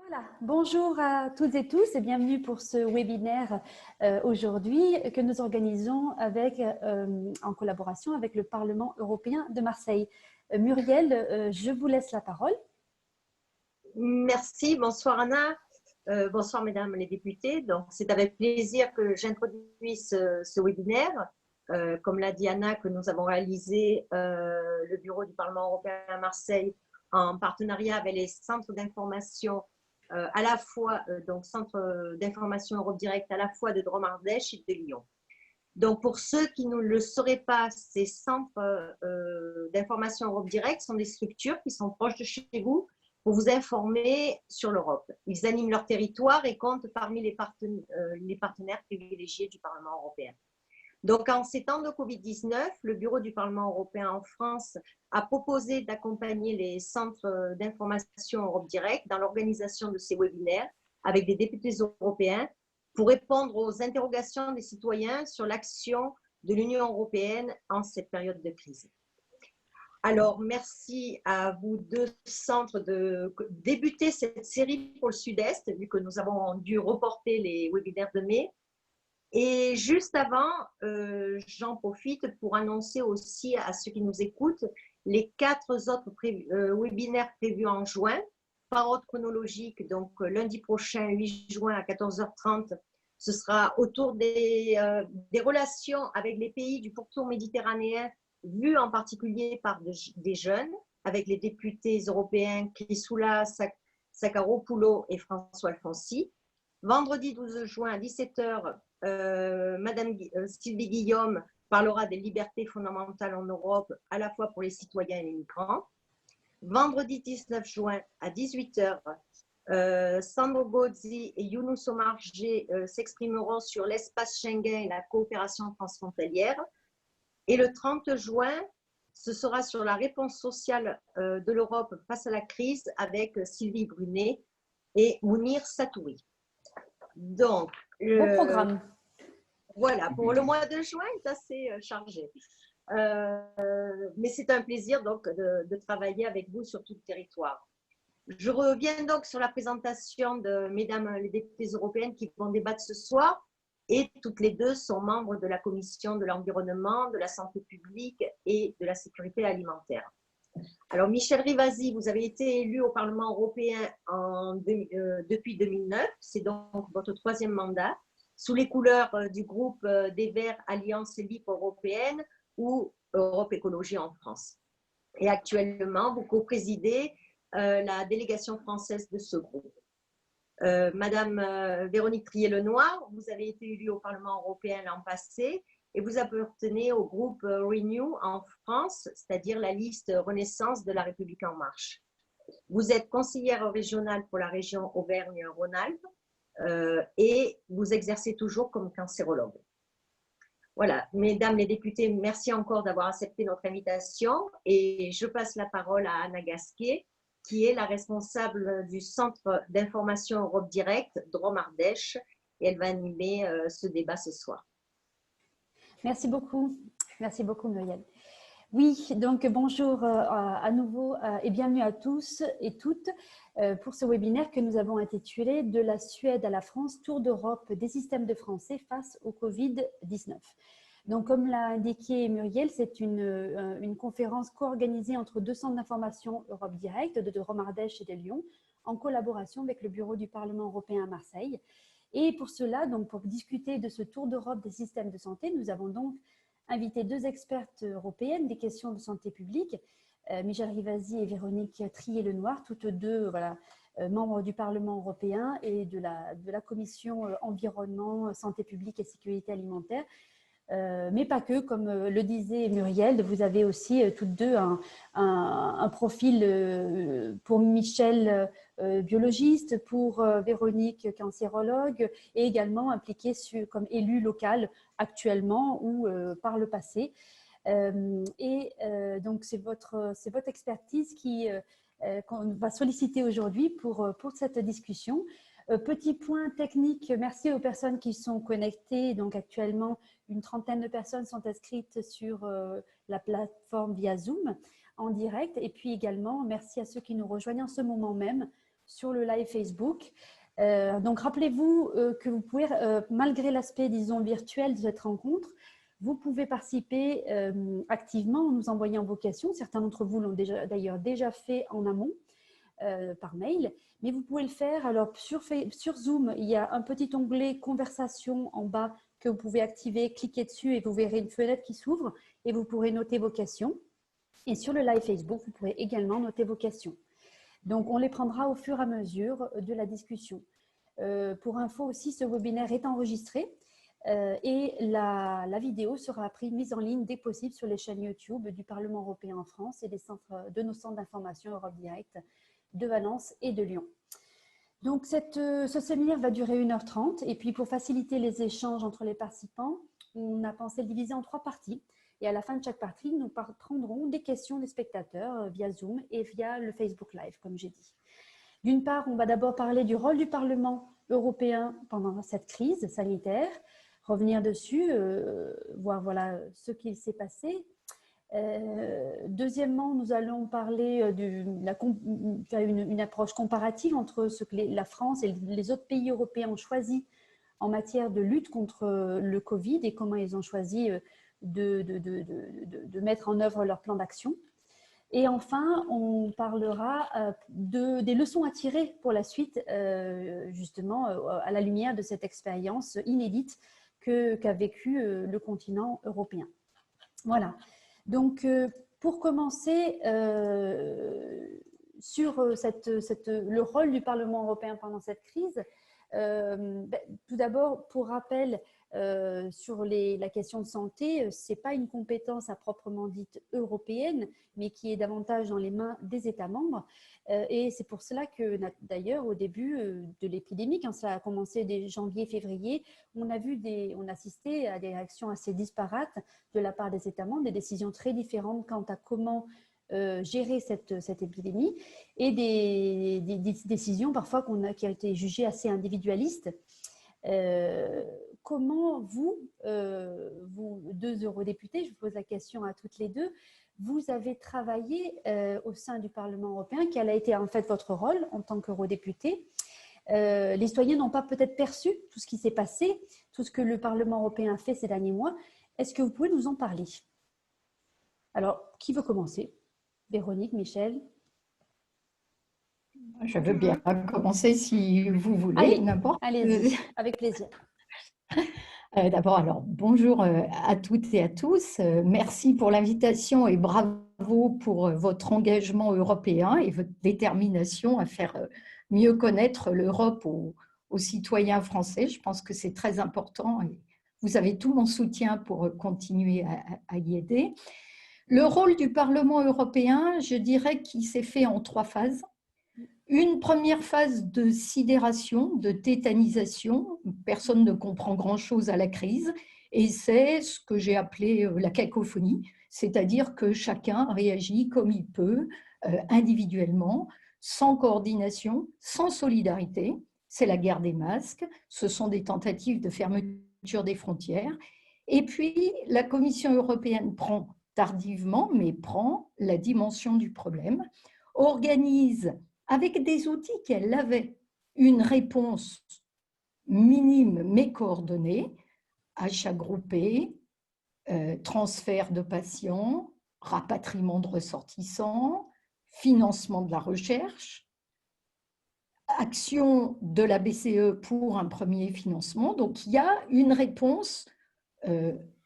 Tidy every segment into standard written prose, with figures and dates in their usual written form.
Voilà, bonjour à toutes et tous et bienvenue pour ce webinaire aujourd'hui que nous organisons en collaboration avec le Parlement européen de Marseille. Muriel, je vous laisse la parole. Merci, bonsoir Anna, bonsoir mesdames les députés. Donc c'est avec plaisir que j'introduis ce webinaire. Comme l'a dit Anna, que nous avons réalisé le bureau du Parlement européen à Marseille en partenariat avec les centres d'information à la fois, donc centre d'information Europe Direct à la fois de Drôme-Ardèche et de Lyon. Donc pour ceux qui ne le sauraient pas, ces centres d'information Europe Direct sont des structures qui sont proches de chez vous pour vous informer sur l'Europe. Ils animent leur territoire et comptent parmi les partenaires privilégiés du Parlement européen. Donc, en ces temps de Covid-19, le Bureau du Parlement européen en France a proposé d'accompagner les centres d'information Europe Direct dans l'organisation de ces webinaires avec des députés européens pour répondre aux interrogations des citoyens sur l'action de l'Union européenne en cette période de crise. Alors, merci à vous deux centres de débuter cette série pour le Sud-Est, vu que nous avons dû reporter les webinaires de mai. Et juste avant, j'en profite pour annoncer aussi à ceux qui nous écoutent les 4 autres webinaires prévus en juin, par ordre chronologique. Donc, lundi prochain, 8 juin à 14h30, ce sera autour des relations avec les pays du pourtour méditerranéen, vus en particulier par des jeunes, avec les députés européens Chrysoula Sakharopoulou et François Alfonsi. Vendredi 12 juin à 17h, Madame Sylvie Guillaume parlera des libertés fondamentales en Europe, à la fois pour les citoyens et les migrants. Vendredi 19 juin à 18h, Sandro Gozzi et Younous Omarjee s'exprimeront sur l'espace Schengen et la coopération transfrontalière. Et le 30 juin, ce sera sur la réponse sociale de l'Europe face à la crise avec Sylvie Brunet et Mounir Satouri. Donc, Bon programme. Voilà, pour le mois de juin, c'est assez chargé. Mais c'est un plaisir donc de travailler avec vous sur tout le territoire. Je reviens donc sur la présentation de mesdames les députées européennes qui vont débattre ce soir, et toutes les deux sont membres de la Commission de l'environnement, de la santé publique et de la sécurité alimentaire. Alors, Michel Rivasi, vous avez été élu au Parlement européen depuis 2009, c'est donc votre 3e mandat, sous les couleurs du groupe des Verts Alliance Libre Européenne ou Europe Écologie en France. Et actuellement, vous co-présidez la délégation française de ce groupe. Madame Véronique Trier-Lenoir, vous avez été élue au Parlement européen l'an passé et vous appartenez au groupe Renew en France, c'est-à-dire la liste Renaissance de la République en marche. Vous êtes conseillère régionale pour la région Auvergne-Rhône-Alpes et vous exercez toujours comme cancérologue. Voilà, mesdames les députées, merci encore d'avoir accepté notre invitation et je passe la parole à Anna Gasquet, qui est la responsable du Centre d'information Europe Direct, Drôme-Ardèche, et elle va animer ce débat ce soir. Merci beaucoup Muriel. Oui, donc bonjour à nouveau et bienvenue à tous et toutes pour ce webinaire que nous avons intitulé « De la Suède à la France, tour d'Europe des systèmes de français face au Covid-19 ». Donc, comme l'a indiqué Muriel, c'est une conférence co-organisée entre 2 centres d'information Europe Direct de Drôme-Ardèche et de Lyon, en collaboration avec le bureau du Parlement européen à Marseille. Et pour cela, donc pour discuter de ce tour d'Europe des systèmes de santé, nous avons donc invité 2 expertes européennes des questions de santé publique, Michel Rivasi et Véronique Trier-Lenoir, toutes deux membres du Parlement européen et de la Commission environnement, santé publique et sécurité alimentaire. Mais pas que, comme le disait Muriel, vous avez aussi toutes deux un profil pour Michel biologiste, pour Véronique cancérologue et également impliquée comme élue locale actuellement ou par le passé. Donc c'est votre expertise qu'on va solliciter aujourd'hui pour cette discussion. Petit point technique, merci aux personnes qui sont connectées. Donc actuellement, une trentaine de personnes sont inscrites sur la plateforme via Zoom en direct. Et puis également, merci à ceux qui nous rejoignent en ce moment même sur le live Facebook. Donc, rappelez-vous que vous pouvez, malgré l'aspect, disons, virtuel de cette rencontre, vous pouvez participer activement en nous envoyant vos questions. Certains d'entre vous l'ont d'ailleurs déjà fait en amont par mail, mais vous pouvez le faire. Alors, sur Zoom, il y a un petit onglet « Conversation » en bas que vous pouvez activer, cliquez dessus et vous verrez une fenêtre qui s'ouvre et vous pourrez noter vos questions. Et sur le live Facebook, vous pourrez également noter vos questions. Donc, on les prendra au fur et à mesure de la discussion. Pour info aussi, ce webinaire est enregistré et la vidéo sera mise en ligne dès que possible sur les chaînes YouTube du Parlement européen en France et de nos centres d'information Europe Direct de Valence et de Lyon. Donc, ce séminaire va durer 1h30 et puis pour faciliter les échanges entre les participants, on a pensé le diviser en 3 parties. Et à la fin de chaque partie, nous prendrons des questions des spectateurs via Zoom et via le Facebook Live, comme j'ai dit. D'une part, on va d'abord parler du rôle du Parlement européen pendant cette crise sanitaire, revenir dessus, voir voilà, ce qu'il s'est passé. Deuxièmement, nous allons parler faire une approche comparative entre ce que la France et les autres pays européens ont choisi en matière de lutte contre le Covid et comment ils ont choisi de mettre en œuvre leur plan d'action. Et enfin, on parlera des leçons à tirer pour la suite, justement, à la lumière de cette expérience inédite qu'a vécu le continent européen. Voilà. Donc, pour commencer, sur le rôle du Parlement européen pendant cette crise, tout d'abord, pour rappel, sur la question de santé, ce n'est pas une compétence à proprement dite européenne, mais qui est davantage dans les mains des États membres. Et c'est pour cela que, d'ailleurs, au début de l'épidémie, quand ça a commencé dès janvier-février, on a assisté à des réactions assez disparates de la part des États membres, des décisions très différentes quant à comment gérer cette épidémie et des décisions parfois qui ont été jugées assez individualistes. Comment vous, deux eurodéputés, je vous pose la question à toutes les deux, vous avez travaillé au sein du Parlement européen, quel a été en fait votre rôle en tant qu'eurodéputé? Les citoyens n'ont pas peut-être perçu tout ce qui s'est passé, tout ce que le Parlement européen a fait ces derniers mois. Est-ce que vous pouvez nous en parler? Alors, qui veut commencer? Véronique, Michel? Je veux bien commencer si vous voulez, n'importe. Allez-y, avec plaisir. D'abord, alors, bonjour à toutes et à tous. Merci pour l'invitation et bravo pour votre engagement européen et votre détermination à faire mieux connaître l'Europe aux citoyens français. Je pense que c'est très important et vous avez tout mon soutien pour continuer à y aider. Le rôle du Parlement européen, je dirais qu'il s'est fait en 3 phases. Une première phase de sidération, de tétanisation. Personne ne comprend grand-chose à la crise et c'est ce que j'ai appelé la cacophonie, c'est-à-dire que chacun réagit comme il peut, individuellement, sans coordination, sans solidarité. C'est la guerre des masques, ce sont des tentatives de fermeture des frontières. Et puis, la Commission européenne prend tardivement, mais prend la dimension du problème, organise avec des outils qu'elle avait, une réponse minime mais coordonnée, achats groupés, transfert de patients, rapatriement de ressortissants, financement de la recherche, action de la BCE pour un premier financement. Donc, il y a une réponse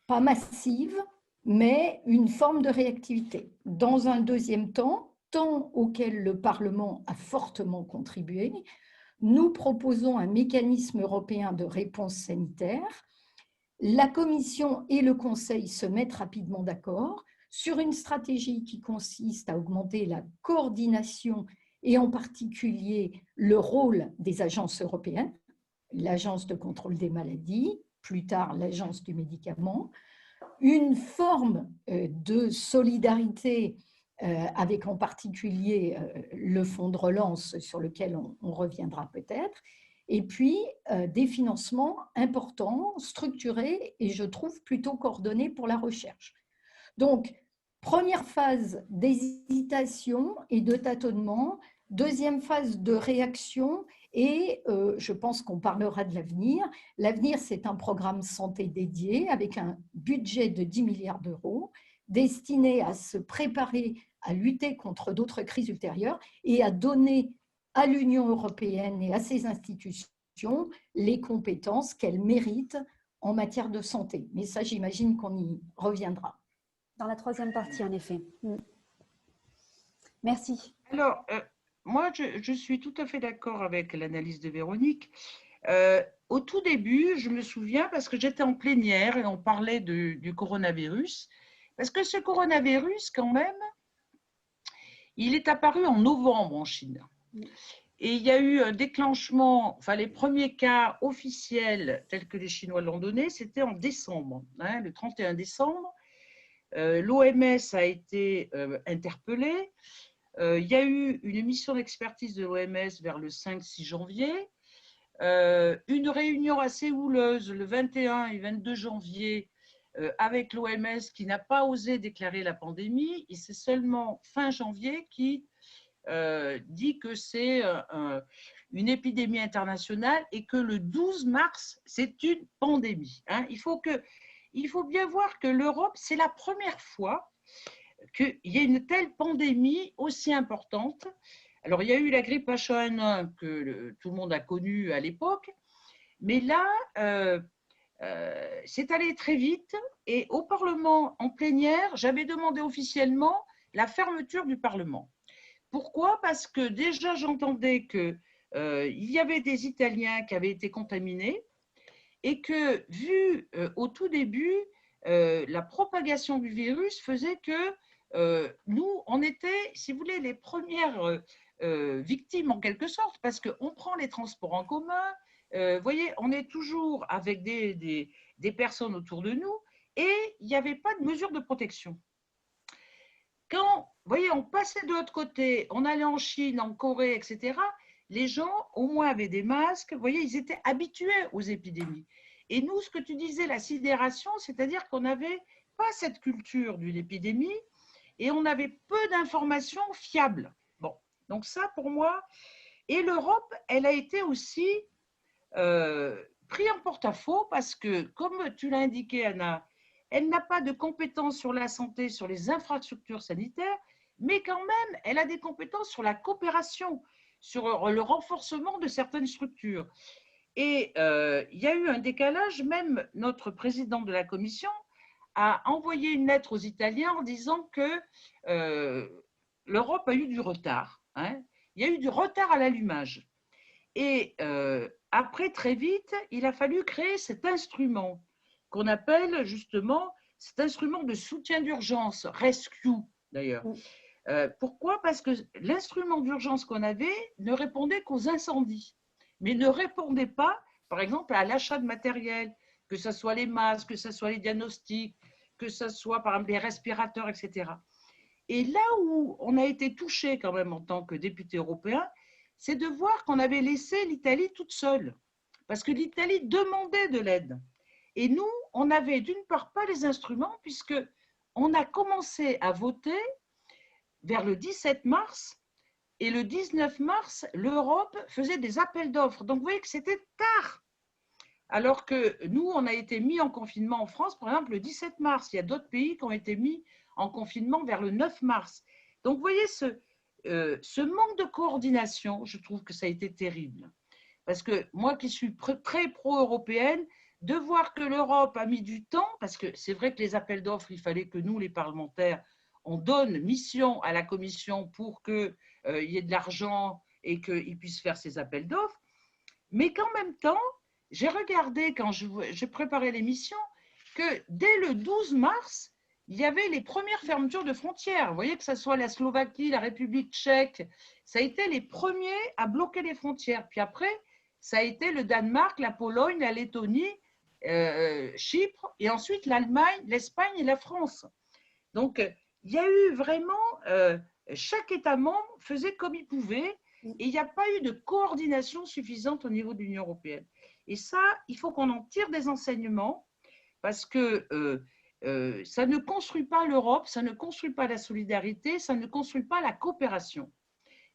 pas massive, mais une forme de réactivité. Dans un deuxième temps auquel le Parlement a fortement contribué, nous proposons un mécanisme européen de réponse sanitaire. La Commission et le Conseil se mettent rapidement d'accord sur une stratégie qui consiste à augmenter la coordination et en particulier le rôle des agences européennes, l'Agence de contrôle des maladies, plus tard l'Agence du médicament, une forme de solidarité avec en particulier le fonds de relance sur lequel on reviendra peut-être, et puis des financements importants, structurés et je trouve plutôt coordonnés pour la recherche. Donc, première phase d'hésitation et de tâtonnement, deuxième phase de réaction et je pense qu'on parlera de l'avenir. L'avenir, c'est un programme santé dédié avec un budget de 10 milliards d'euros destiné à se préparer à lutter contre d'autres crises ultérieures et à donner à l'Union européenne et à ses institutions les compétences qu'elles méritent en matière de santé. Mais ça, j'imagine qu'on y reviendra. Dans la troisième partie, en effet. Merci. Alors, moi, je suis tout à fait d'accord avec l'analyse de Véronique. Au tout début, je me souviens, parce que j'étais en plénière et on parlait du coronavirus, parce que ce coronavirus, quand même, il est apparu en novembre en Chine. Et il y a eu un déclenchement, enfin les premiers cas officiels tels que les Chinois l'ont donné, c'était en décembre, hein, le 31 décembre. L'OMS a été interpellée. Il y a eu une mission d'expertise de l'OMS vers le 5-6 janvier. Une réunion assez houleuse le 21 et 22 janvier avec l'OMS qui n'a pas osé déclarer la pandémie. Et c'est seulement fin janvier qui dit que c'est une épidémie internationale et que le 12 mars, c'est une pandémie. Hein. Il faut bien voir que l'Europe, c'est la première fois qu'il y a une telle pandémie aussi importante. Alors, il y a eu la grippe H1N1 que tout le monde a connue à l'époque, mais là, c'est allé très vite et au Parlement, en plénière, j'avais demandé officiellement la fermeture du Parlement. Pourquoi? Parce que déjà, j'entendais qu'il y avait des Italiens qui avaient été contaminés et que, vu au tout début, la propagation du virus faisait que nous, on était, si vous voulez, les premières victimes en quelque sorte, parce qu'on prend les transports en commun, vous voyez, on est toujours avec des personnes autour de nous et il n'y avait pas de mesure de protection. Quand, vous voyez, on passait de l'autre côté, on allait en Chine, en Corée, etc., les gens, au moins, avaient des masques. Vous voyez, ils étaient habitués aux épidémies. Et nous, ce que tu disais, la sidération, c'est-à-dire qu'on n'avait pas cette culture d'une épidémie et on avait peu d'informations fiables. Bon, donc ça, pour moi, et l'Europe, elle a été aussi pris en porte-à-faux parce que, comme tu l'as indiqué, Anna, elle n'a pas de compétences sur la santé, sur les infrastructures sanitaires, mais quand même, elle a des compétences sur la coopération, sur le renforcement de certaines structures. Et il y a eu un décalage, même notre président de la Commission a envoyé une lettre aux Italiens en disant que l'Europe a eu du retard. Hein. Il y a eu du retard à l'allumage. Et après, très vite, il a fallu créer cet instrument qu'on appelle justement cet instrument de soutien d'urgence, Rescue d'ailleurs. Pourquoi? Parce que l'instrument d'urgence qu'on avait ne répondait qu'aux incendies, mais ne répondait pas, par exemple, à l'achat de matériel, que ce soit les masques, que ce soit les diagnostics, que ce soit par exemple les respirateurs, etc. Et là où on a été touché quand même en tant que député européen, c'est de voir qu'on avait laissé l'Italie toute seule, parce que l'Italie demandait de l'aide. Et nous, on n'avait d'une part pas les instruments, puisqu'on a commencé à voter vers le 17 mars, et le 19 mars, l'Europe faisait des appels d'offres. Donc, vous voyez que c'était tard. Alors que nous, on a été mis en confinement en France, par exemple, le 17 mars. Il y a d'autres pays qui ont été mis en confinement vers le 9 mars. Donc, vous voyez, ce manque de coordination, je trouve que ça a été terrible. Parce que moi qui suis très pro-européenne, de voir que l'Europe a mis du temps, parce que c'est vrai que les appels d'offres, il fallait que nous, les parlementaires, on donne mission à la Commission pour qu'il y ait de l'argent et qu'ils puissent faire ces appels d'offres. Mais qu'en même temps, j'ai regardé quand je préparais l'émission que dès le 12 mars, il y avait les premières fermetures de frontières. Vous voyez que ce soit la Slovaquie, la République tchèque, ça a été les premiers à bloquer les frontières. Puis après, ça a été le Danemark, la Pologne, la Lettonie, Chypre, et ensuite l'Allemagne, l'Espagne et la France. Donc, il y a eu vraiment, chaque État membre faisait comme il pouvait, et il n'y a pas eu de coordination suffisante au niveau de l'Union européenne. Et ça, il faut qu'on en tire des enseignements, parce que ça ne construit pas l'Europe, ça ne construit pas la solidarité, ça ne construit pas la coopération.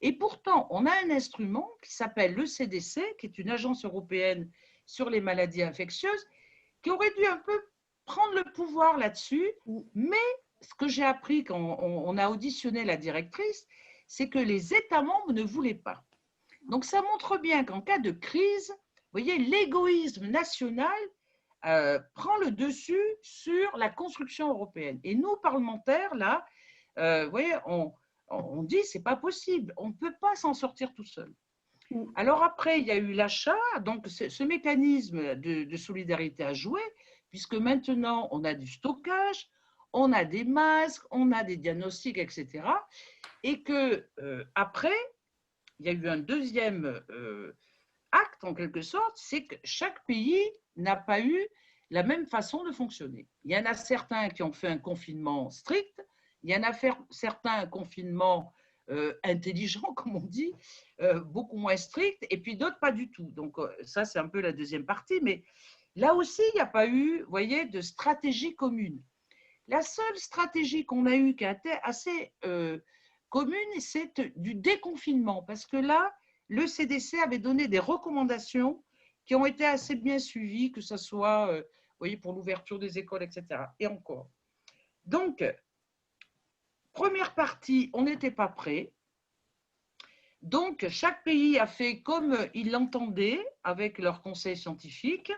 Et pourtant, on a un instrument qui s'appelle le CDC, qui est une agence européenne sur les maladies infectieuses, qui aurait dû un peu prendre le pouvoir là-dessus. Mais ce que j'ai appris quand on a auditionné la directrice, c'est que les États membres ne voulaient pas. Donc, ça montre bien qu'en cas de crise, vous voyez, l'égoïsme national prend le dessus sur la construction européenne. Et nous, parlementaires, là, vous voyez, on dit c'est pas possible, on ne peut pas s'en sortir tout seul. Alors après, il y a eu l'achat, donc ce mécanisme de solidarité a joué, puisque maintenant on a du stockage, on a des masques, on a des diagnostics, etc. Et que après, il y a eu un deuxième acte en quelque sorte, c'est que chaque pays n'a pas eu la même façon de fonctionner. Il y en a certains qui ont fait un confinement strict, il y en a certains un confinement intelligent, comme on dit, beaucoup moins strict, et puis d'autres pas du tout. Donc ça, c'est un peu la deuxième partie, mais là aussi, il n'y a pas eu, vous voyez, de stratégie commune. La seule stratégie qu'on a eue qui a été assez commune, c'est du déconfinement, parce que là, le CDC avait donné des recommandations qui ont été assez bien suivies, que ce soit vous voyez, pour l'ouverture des écoles, etc. Et encore. Donc, première partie, on n'était pas prêt. Donc, chaque pays a fait comme il l'entendait avec leur conseil scientifique.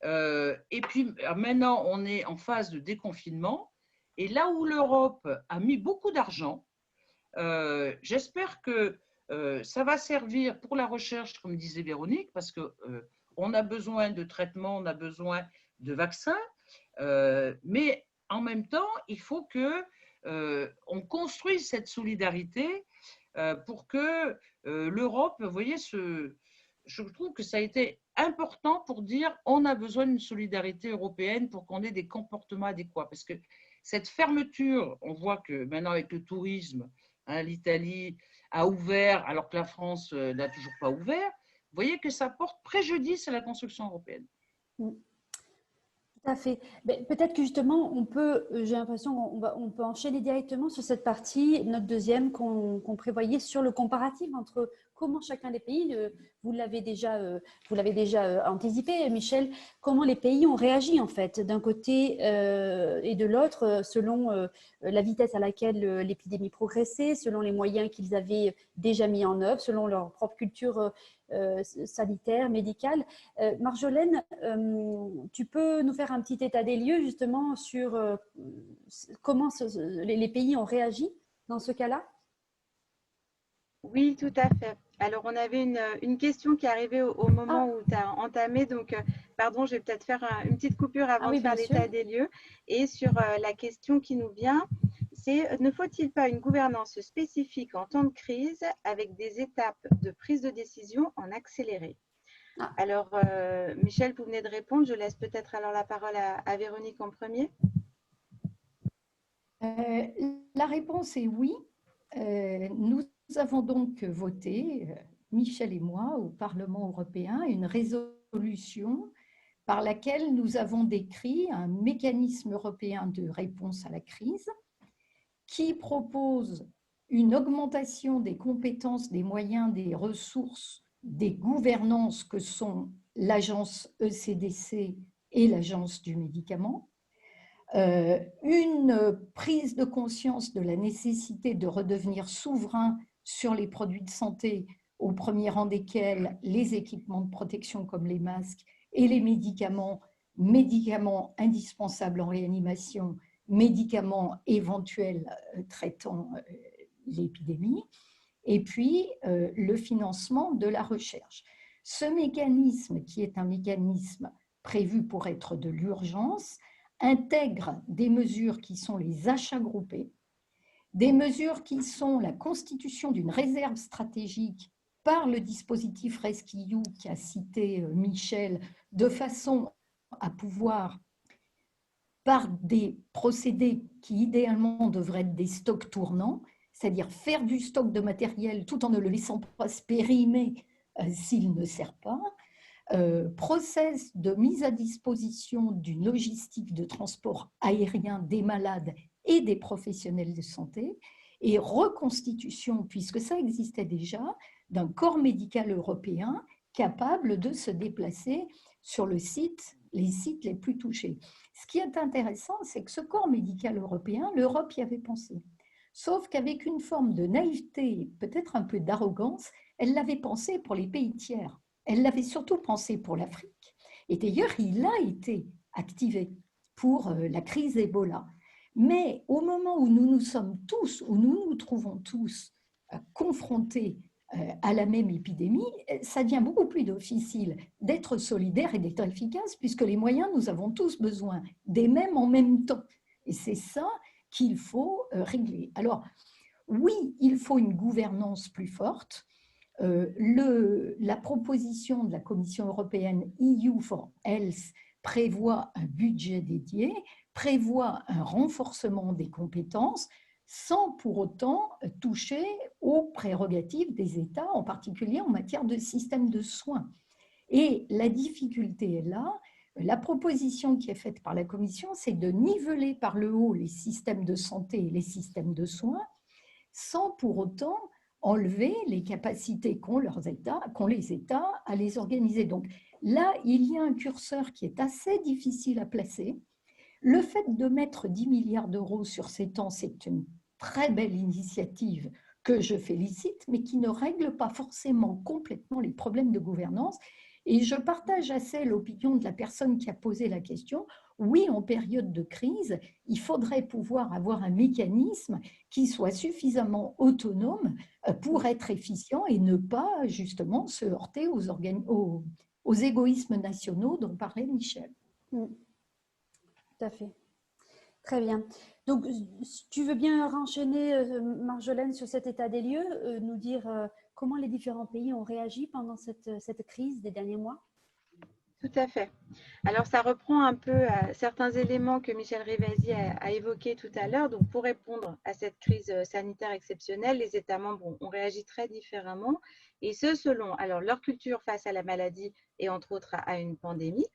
Et puis, maintenant, on est en phase de déconfinement. Et là où l'Europe a mis beaucoup d'argent, j'espère que ça va servir pour la recherche, comme disait Véronique, parce qu'on a besoin de traitements, on a besoin de vaccins, mais en même temps, il faut qu'on construise cette solidarité pour que l'Europe, vous voyez, je trouve que ça a été important pour dire on a besoin d'une solidarité européenne pour qu'on ait des comportements adéquats. Parce que cette fermeture, on voit que maintenant avec le tourisme, hein, l'Italie a ouvert alors que la France n'a toujours pas ouvert, vous voyez que ça porte préjudice à la construction européenne. Tout à fait. Peut-être que justement, j'ai l'impression qu'on peut enchaîner directement sur cette partie, notre deuxième qu'on prévoyait sur le comparatif entre comment chacun des pays, vous l'avez déjà anticipé, Michel, comment les pays ont réagi en fait, d'un côté et de l'autre, selon la vitesse à laquelle l'épidémie progressait, selon les moyens qu'ils avaient déjà mis en œuvre, selon leur propre culture sanitaire, médicale. Marjolaine, tu peux nous faire un petit état des lieux justement sur comment les pays ont réagi dans ce cas-là? Oui, tout à fait. Alors, on avait une question qui arrivait au moment où tu as entamé. Donc, pardon, je vais peut-être faire une petite coupure avant de faire l'état des lieux. Et sur la question qui nous vient, c'est ne faut-il pas une gouvernance spécifique en temps de crise avec des étapes de prise de décision en accéléré? Alors, Michel, vous venez de répondre. Je laisse peut-être alors la parole à Véronique en premier. La réponse est oui. Nous avons donc voté, Michel et moi, au Parlement européen, une résolution par laquelle nous avons décrit un mécanisme européen de réponse à la crise qui propose une augmentation des compétences, des moyens, des ressources, des gouvernances que sont l'agence ECDC et l'agence du médicament, une prise de conscience de la nécessité de redevenir souverain sur les produits de santé, au premier rang desquels les équipements de protection comme les masques et les médicaments indispensables en réanimation, médicaments éventuels traitant l'épidémie, et puis le financement de la recherche. Ce mécanisme, qui est un mécanisme prévu pour être de l'urgence, intègre des mesures qui sont les achats groupés, des mesures qui sont la constitution d'une réserve stratégique par le dispositif RescEU qu'a cité Michel, de façon à pouvoir, par des procédés qui idéalement devraient être des stocks tournants, c'est-à-dire faire du stock de matériel tout en ne le laissant pas se périmer s'il ne sert pas, process de mise à disposition d'une logistique de transport aérien des malades et des professionnels de santé, et reconstitution, puisque ça existait déjà, d'un corps médical européen capable de se déplacer sur les sites les plus touchés. Ce qui est intéressant, c'est que ce corps médical européen, l'Europe y avait pensé. Sauf qu'avec une forme de naïveté, peut-être un peu d'arrogance, elle l'avait pensé pour les pays tiers. Elle l'avait surtout pensé pour l'Afrique. Et d'ailleurs, il a été activé pour la crise Ebola. Mais au moment où nous nous sommes tous, où nous nous trouvons tous confrontés à la même épidémie, ça devient beaucoup plus difficile d'être solidaire et d'être efficace, puisque les moyens, nous avons tous besoin des mêmes en même temps. Et c'est ça qu'il faut régler. Alors, oui, il faut une gouvernance plus forte. La proposition de la Commission européenne EU for Health prévoit un budget dédié, prévoit un renforcement des compétences, sans pour autant toucher aux prérogatives des États, en particulier en matière de système de soins. Et la difficulté est là. La proposition qui est faite par la Commission, c'est de niveler par le haut les systèmes de santé et les systèmes de soins, sans pour autant enlever les capacités qu'ont les États à les organiser. Donc là, il y a un curseur qui est assez difficile à placer. Le fait de mettre 10 milliards d'euros sur 7 ans, c'est une très belle initiative que je félicite, mais qui ne règle pas forcément complètement les problèmes de gouvernance. Et je partage assez l'opinion de la personne qui a posé la question. Oui, en période de crise, il faudrait pouvoir avoir un mécanisme qui soit suffisamment autonome pour être efficient et ne pas justement se heurter aux égoïsmes nationaux dont parlait Michel. Tout à fait. Très bien. Donc, tu veux bien enchaîner, Marjolaine, sur cet état des lieux, nous dire comment les différents pays ont réagi pendant cette crise des derniers mois? Tout à fait. Alors, ça reprend un peu certains éléments que Michel Rivasi a évoqués tout à l'heure. Donc, pour répondre à cette crise sanitaire exceptionnelle, les États membres ont réagi très différemment, et ce, selon alors, leur culture face à la maladie et entre autres à une pandémie,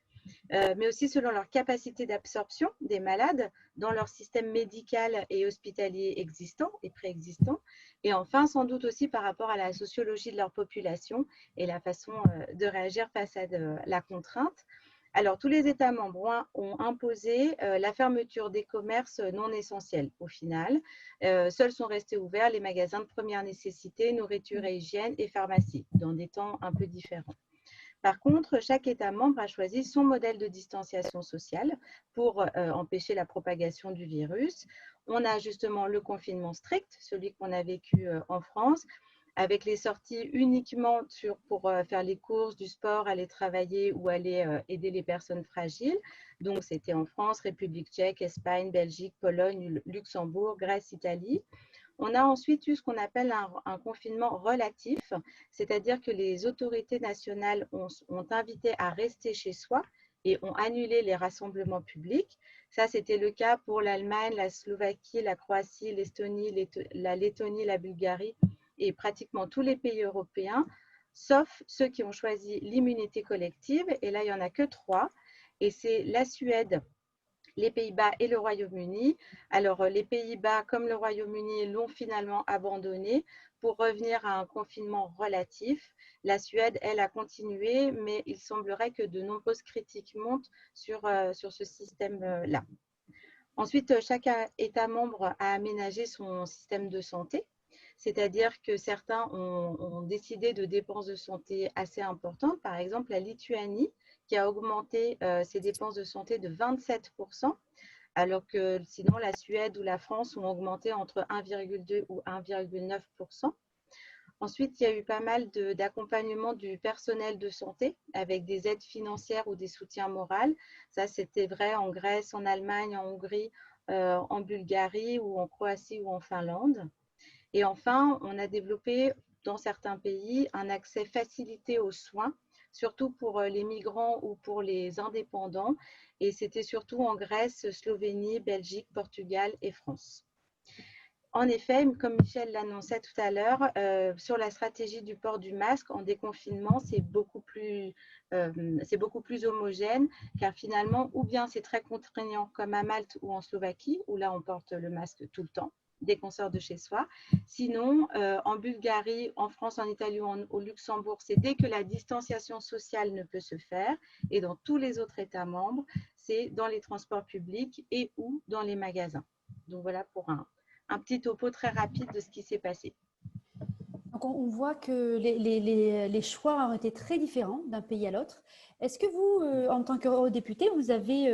mais aussi selon leur capacité d'absorption des malades dans leur système médical et hospitalier existant et préexistant, et enfin sans doute aussi par rapport à la sociologie de leur population et la façon de réagir face à la contrainte. Alors, tous les États membres ont imposé la fermeture des commerces non essentiels au final. Seuls sont restés ouverts les magasins de première nécessité, nourriture et hygiène et pharmacie, dans des temps un peu différents. Par contre, chaque État membre a choisi son modèle de distanciation sociale pour empêcher la propagation du virus. On a justement le confinement strict, celui qu'on a vécu en France, avec les sorties uniquement pour faire les courses, du sport, aller travailler ou aller aider les personnes fragiles. Donc, c'était en France, République tchèque, Espagne, Belgique, Pologne, Luxembourg, Grèce, Italie. On a ensuite eu ce qu'on appelle un confinement relatif, c'est-à-dire que les autorités nationales ont invité à rester chez soi et ont annulé les rassemblements publics. Ça, c'était le cas pour l'Allemagne, la Slovaquie, la Croatie, l'Estonie, la Lettonie, la Bulgarie et pratiquement tous les pays européens, sauf ceux qui ont choisi l'immunité collective. Et là, il n'y en a que 3. Et c'est la Suède, les Pays-Bas et le Royaume-Uni. Alors, les Pays-Bas, comme le Royaume-Uni, l'ont finalement abandonné pour revenir à un confinement relatif. La Suède, elle, a continué, mais il semblerait que de nombreuses critiques montent sur ce système-là. Ensuite, chaque État membre a aménagé son système de santé, c'est-à-dire que certains ont décidé de dépenses de santé assez importantes. Par exemple, la Lituanie, qui a augmenté ses dépenses de santé de 27%, alors que sinon la Suède ou la France ont augmenté entre 1,2 ou 1,9%. Ensuite, il y a eu pas mal d'accompagnement du personnel de santé avec des aides financières ou des soutiens moraux. Ça, c'était vrai en Grèce, en Allemagne, en Hongrie, en Bulgarie ou en Croatie ou en Finlande. Et enfin, on a développé dans certains pays un accès facilité aux soins, surtout pour les migrants ou pour les indépendants. Et c'était surtout en Grèce, Slovénie, Belgique, Portugal et France. En effet, comme Michel l'annonçait tout à l'heure, sur la stratégie du port du masque en déconfinement, c'est beaucoup plus homogène, car finalement, ou bien c'est très contraignant comme à Malte ou en Slovaquie, où là on porte le masque tout le temps, dès qu'on sort de chez soi. Sinon, en Bulgarie, en France, en Italie ou au Luxembourg, c'est dès que la distanciation sociale ne peut se faire. Et dans tous les autres États membres, c'est dans les transports publics et ou dans les magasins. Donc voilà pour un petit topo très rapide de ce qui s'est passé. Donc on voit que les choix ont été très différents d'un pays à l'autre. Est-ce que vous, en tant qu'eurodéputé, vous avez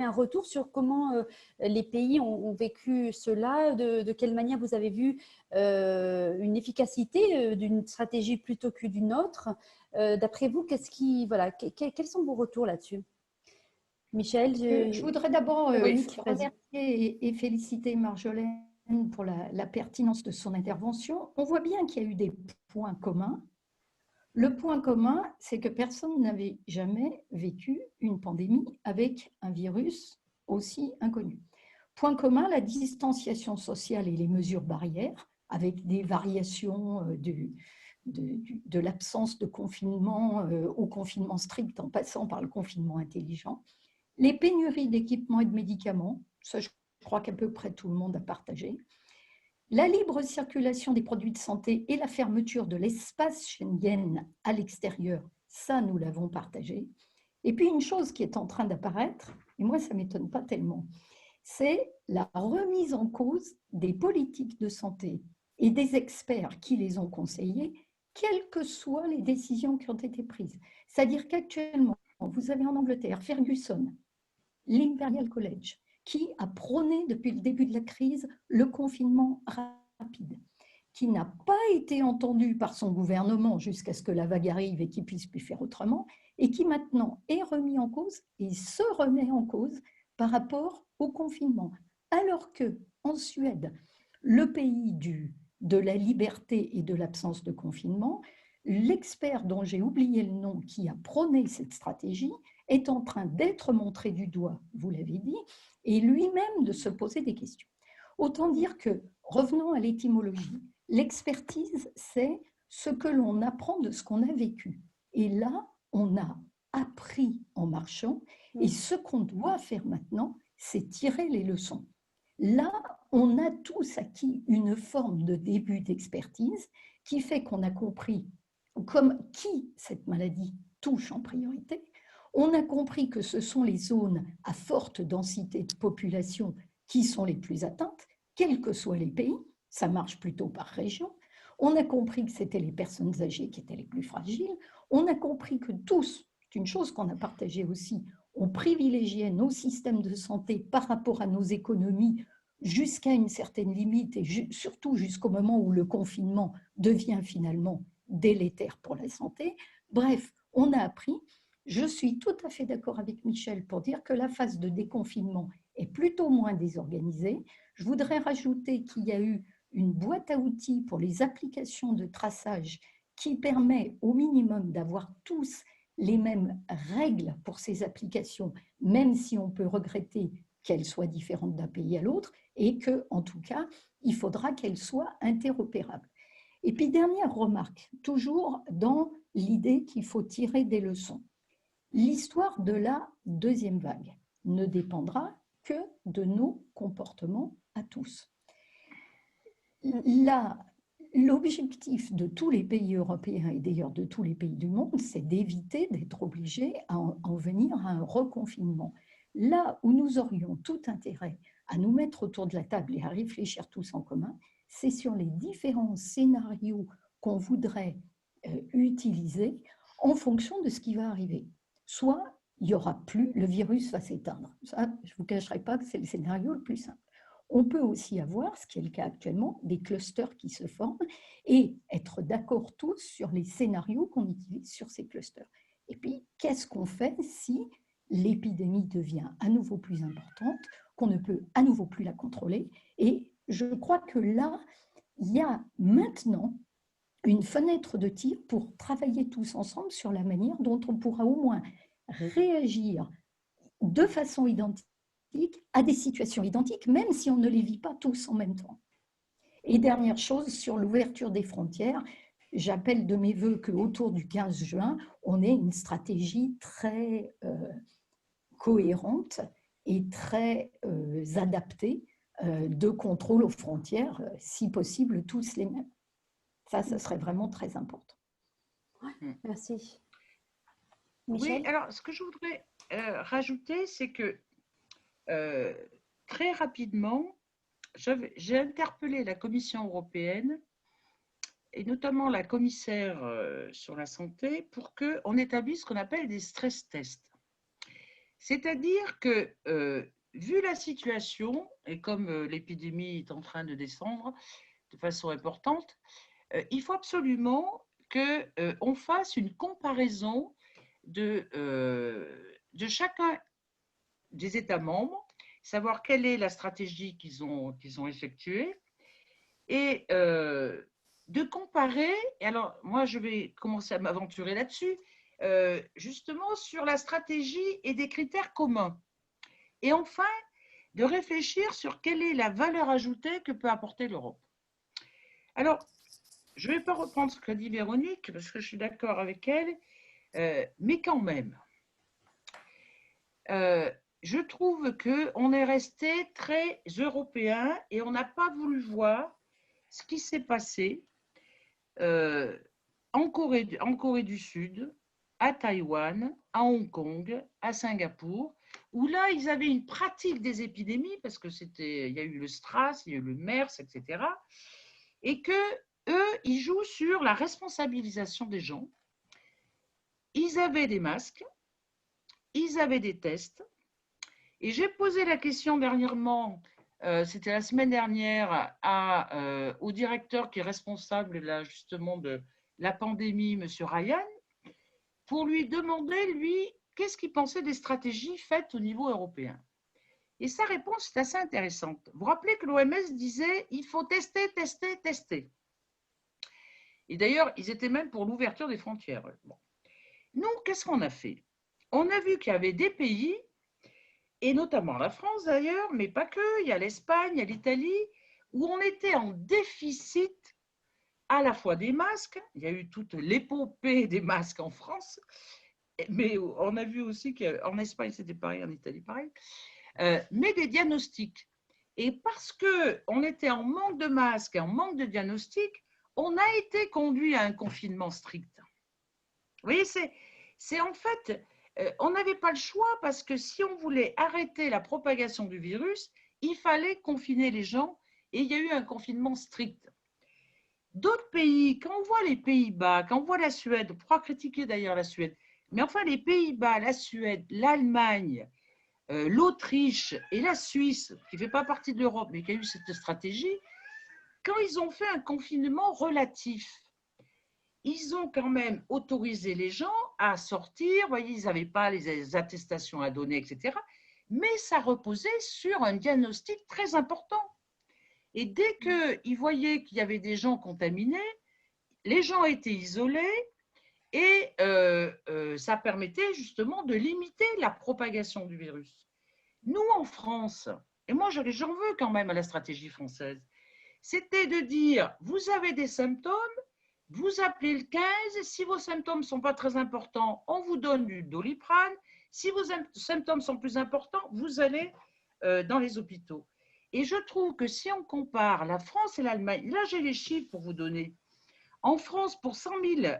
un retour sur comment les pays ont vécu cela, de quelle manière vous avez vu une efficacité d'une stratégie plutôt que d'une autre? D'après vous, quels sont vos retours là-dessus? Michel, je voudrais d'abord oui, remercier et féliciter Marjolaine pour la pertinence de son intervention. On voit bien qu'il y a eu des points communs. Le point commun, c'est que personne n'avait jamais vécu une pandémie avec un virus aussi inconnu. Point commun, la distanciation sociale et les mesures barrières, avec des variations de l'absence de confinement au confinement strict en passant par le confinement intelligent. Les pénuries d'équipements et de médicaments, ça je crois qu'à peu près tout le monde a partagé. La libre circulation des produits de santé et la fermeture de l'espace Schengen à l'extérieur, ça nous l'avons partagé. Et puis une chose qui est en train d'apparaître, et moi ça ne m'étonne pas tellement, c'est la remise en cause des politiques de santé et des experts qui les ont conseillés, quelles que soient les décisions qui ont été prises. C'est-à-dire qu'actuellement, vous avez en Angleterre Ferguson, l'Imperial College, qui a prôné depuis le début de la crise le confinement rapide, qui n'a pas été entendu par son gouvernement jusqu'à ce que la vague arrive et qu'il ne puisse plus faire autrement, et qui maintenant est remis en cause et se remet en cause par rapport au confinement. Alors qu'en Suède, le pays de la liberté et de l'absence de confinement, l'expert dont j'ai oublié le nom qui a prôné cette stratégie est en train d'être montré du doigt, vous l'avez dit, et lui-même de se poser des questions. Autant dire que, revenons à l'étymologie, l'expertise, c'est ce que l'on apprend de ce qu'on a vécu. Et là, on a appris en marchant, et ce qu'on doit faire maintenant, c'est tirer les leçons. Là, on a tous acquis une forme de début d'expertise qui fait qu'on a compris comme qui cette maladie touche en priorité. On a compris que ce sont les zones à forte densité de population qui sont les plus atteintes, quels que soient les pays, ça marche plutôt par région. On a compris que c'était les personnes âgées qui étaient les plus fragiles. On a compris que tous, c'est une chose qu'on a partagée aussi, on privilégiait nos systèmes de santé par rapport à nos économies jusqu'à une certaine limite et surtout jusqu'au moment où le confinement devient finalement délétère pour la santé. Bref, on a appris. Je suis tout à fait d'accord avec Michel pour dire que la phase de déconfinement est plutôt moins désorganisée. Je voudrais rajouter qu'il y a eu une boîte à outils pour les applications de traçage qui permet au minimum d'avoir tous les mêmes règles pour ces applications, même si on peut regretter qu'elles soient différentes d'un pays à l'autre, et qu'en tout cas, il faudra qu'elles soient interopérables. Et puis, dernière remarque, toujours dans l'idée qu'il faut tirer des leçons. L'histoire de la deuxième vague ne dépendra que de nos comportements à tous. L'objectif de tous les pays européens et d'ailleurs de tous les pays du monde, c'est d'éviter d'être obligés à en venir à un reconfinement. Là où nous aurions tout intérêt à nous mettre autour de la table et à réfléchir tous en commun, c'est sur les différents scénarios qu'on voudrait utiliser en fonction de ce qui va arriver. Soit il n'y aura plus, le virus va s'éteindre. Ça, je ne vous cacherai pas que c'est le scénario le plus simple. On peut aussi avoir, ce qui est le cas actuellement, des clusters qui se forment et être d'accord tous sur les scénarios qu'on utilise sur ces clusters. Et puis, qu'est-ce qu'on fait si l'épidémie devient à nouveau plus importante, qu'on ne peut à nouveau plus la contrôler? Et je crois que là, il y a maintenant une fenêtre de tir pour travailler tous ensemble sur la manière dont on pourra au moins réagir de façon identique à des situations identiques, même si on ne les vit pas tous en même temps. Et dernière chose, sur l'ouverture des frontières, j'appelle de mes voeux qu'autour du 15 juin, on ait une stratégie très cohérente et très adaptée de contrôle aux frontières, si possible, tous les mêmes. Ça serait vraiment très important. Merci. Michel ? Oui, alors ce que je voudrais rajouter, c'est que très rapidement, j'ai interpellé la Commission européenne et notamment la commissaire sur la santé pour qu'on établisse ce qu'on appelle des stress tests. C'est-à-dire que, vu la situation, et comme l'épidémie est en train de descendre de façon importante, il faut absolument qu'on fasse une comparaison de chacun des États membres, savoir quelle est la stratégie qu'ils ont effectuée, et de comparer, et alors moi je vais commencer à m'aventurer là-dessus, justement sur la stratégie et des critères communs. Et enfin, de réfléchir sur quelle est la valeur ajoutée que peut apporter l'Europe. Alors, je ne vais pas reprendre ce qu'a dit Véronique, parce que je suis d'accord avec elle, mais quand même, je trouve qu'on est resté très européen et on n'a pas voulu voir ce qui s'est passé en Corée du Sud, à Taïwan, à Hong Kong, à Singapour, où là, ils avaient une pratique des épidémies, parce que il y a eu le SRAS, il y a eu le MERS, etc. Et qu'eux, ils jouent sur la responsabilisation des gens. Ils avaient des masques, ils avaient des tests. Et j'ai posé la question dernièrement, c'était la semaine dernière, au directeur qui est responsable là, justement de la pandémie, M. Ryan, pour lui demander, lui, qu'est-ce qu'il pensait des stratégies faites au niveau européen. Et sa réponse est assez intéressante. Vous vous rappelez que l'OMS disait il faut tester, tester, tester. Et d'ailleurs, ils étaient même pour l'ouverture des frontières. Bon. Nous, qu'est-ce qu'on a fait? On a vu qu'il y avait des pays, et notamment la France d'ailleurs, mais pas que, il y a l'Espagne, il y a l'Italie, où on était en déficit à la fois des masques, il y a eu toute l'épopée des masques en France, mais on a vu aussi qu'en Espagne c'était pareil, en Italie pareil, mais des diagnostics. Et parce qu'on était en manque de masques et en manque de diagnostics, on a été conduit à un confinement strict. Vous voyez, c'est en fait, on n'avait pas le choix parce que si on voulait arrêter la propagation du virus, il fallait confiner les gens et il y a eu un confinement strict. D'autres pays, quand on voit les Pays-Bas, quand on voit la Suède, on pourra critiquer d'ailleurs la Suède, mais enfin les Pays-Bas, la Suède, l'Allemagne, l'Autriche et la Suisse, qui ne fait pas partie de l'Europe, mais qui a eu cette stratégie, quand ils ont fait un confinement relatif, ils ont quand même autorisé les gens à sortir, vous voyez, ils n'avaient pas les attestations à donner, etc. Mais ça reposait sur un diagnostic très important. Et dès qu'ils voyaient qu'il y avait des gens contaminés, les gens étaient isolés et ça permettait justement de limiter la propagation du virus. Nous, en France, et moi j'en veux quand même à la stratégie française, c'était de dire, vous avez des symptômes, vous appelez le 15, si vos symptômes ne sont pas très importants, on vous donne du Doliprane, si vos symptômes sont plus importants, vous allez dans les hôpitaux. Et je trouve que si on compare la France et l'Allemagne, là j'ai les chiffres pour vous donner. En France, pour 100 000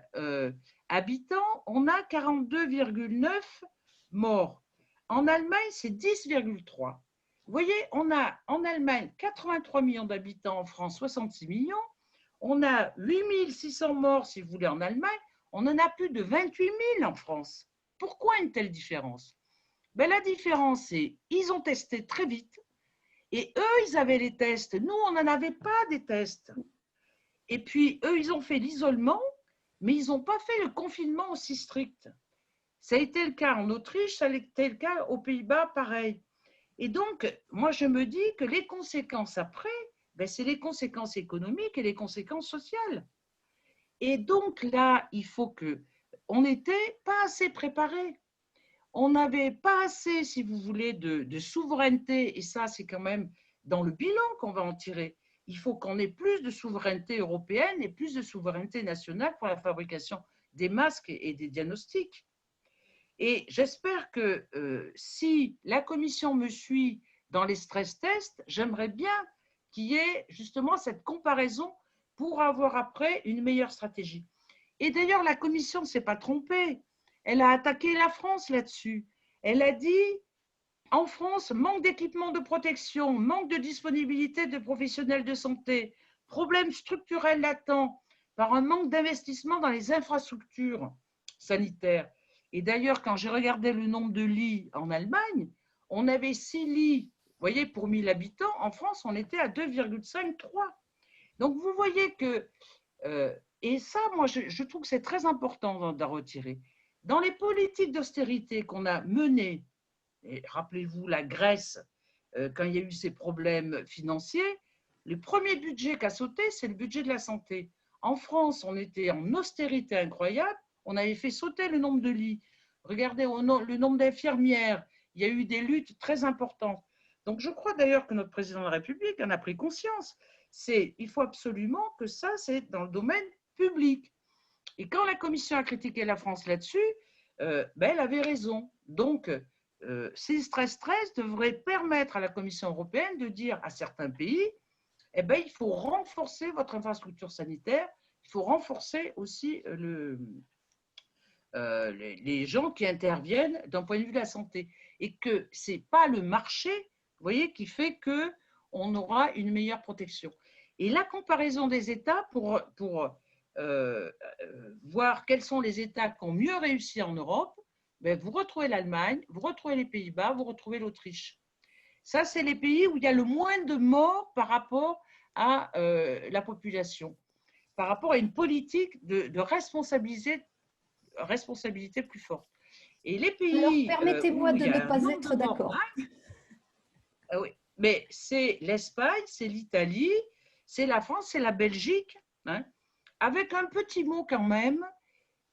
habitants, on a 42,9 morts. En Allemagne, c'est 10,3. Vous voyez, on a en Allemagne 83 millions d'habitants, en France 66 millions. On a 8 600 morts, si vous voulez, en Allemagne. On en a plus de 28 000 en France. Pourquoi une telle différence? Ben, la différence, c'est qu'ils ont testé très vite. Et eux, ils avaient les tests. Nous, on n'en avait pas des tests. Et puis, eux, ils ont fait l'isolement, mais ils n'ont pas fait le confinement aussi strict. Ça a été le cas en Autriche, ça a été le cas aux Pays-Bas, pareil. Et donc, moi, je me dis que les conséquences après, ben, c'est les conséquences économiques et les conséquences sociales. Et donc, là, il faut que… On n'était pas assez préparés. on n'avait pas assez, si vous voulez, de souveraineté, et ça, c'est quand même dans le bilan qu'on va en tirer. Il faut qu'on ait plus de souveraineté européenne et plus de souveraineté nationale pour la fabrication des masques et des diagnostics. Et j'espère que si la Commission me suit dans les stress tests, j'aimerais bien qu'il y ait justement cette comparaison pour avoir après une meilleure stratégie. Et d'ailleurs, la Commission ne s'est pas trompée. Elle a attaqué la France là-dessus. Elle a dit, en France, manque d'équipements de protection, manque de disponibilité de professionnels de santé, problème structurel latent par un manque d'investissement dans les infrastructures sanitaires. Et d'ailleurs, quand j'ai regardé le nombre de lits en Allemagne, on avait 6 lits, vous voyez, pour 1000 habitants. En France, on était à 2,53. Donc, vous voyez que, et ça, moi, je trouve que c'est très important d'en retirer. Dans les politiques d'austérité qu'on a menées, et rappelez-vous la Grèce, quand il y a eu ces problèmes financiers, le premier budget qu'a sauté, c'est le budget de la santé. En France, on était en austérité incroyable, on avait fait sauter le nombre de lits. Regardez le nombre d'infirmières, il y a eu des luttes très importantes. Donc, je crois d'ailleurs que notre président de la République en a pris conscience. Il faut absolument que ça, c'est dans le domaine public. Et quand la Commission a critiqué la France là-dessus, elle avait raison. Donc, ces stress devraient permettre à la Commission européenne de dire à certains pays, il faut renforcer votre infrastructure sanitaire, il faut renforcer aussi les gens qui interviennent d'un point de vue de la santé. Et que ce n'est pas le marché, vous voyez, qui fait qu'on aura une meilleure protection. Et la comparaison des États pour voir quels sont les États qui ont mieux réussi en Europe, vous retrouvez l'Allemagne, vous retrouvez les Pays-Bas, vous retrouvez l'Autriche. Ça, c'est les pays où il y a le moins de morts par rapport à la population, par rapport à une politique de responsabilité plus forte. Et les pays… Alors, permettez-moi de ne pas être d'accord. Oui, mais c'est l'Espagne, c'est l'Italie, c'est la France, c'est la Belgique, hein, avec un petit mot quand même.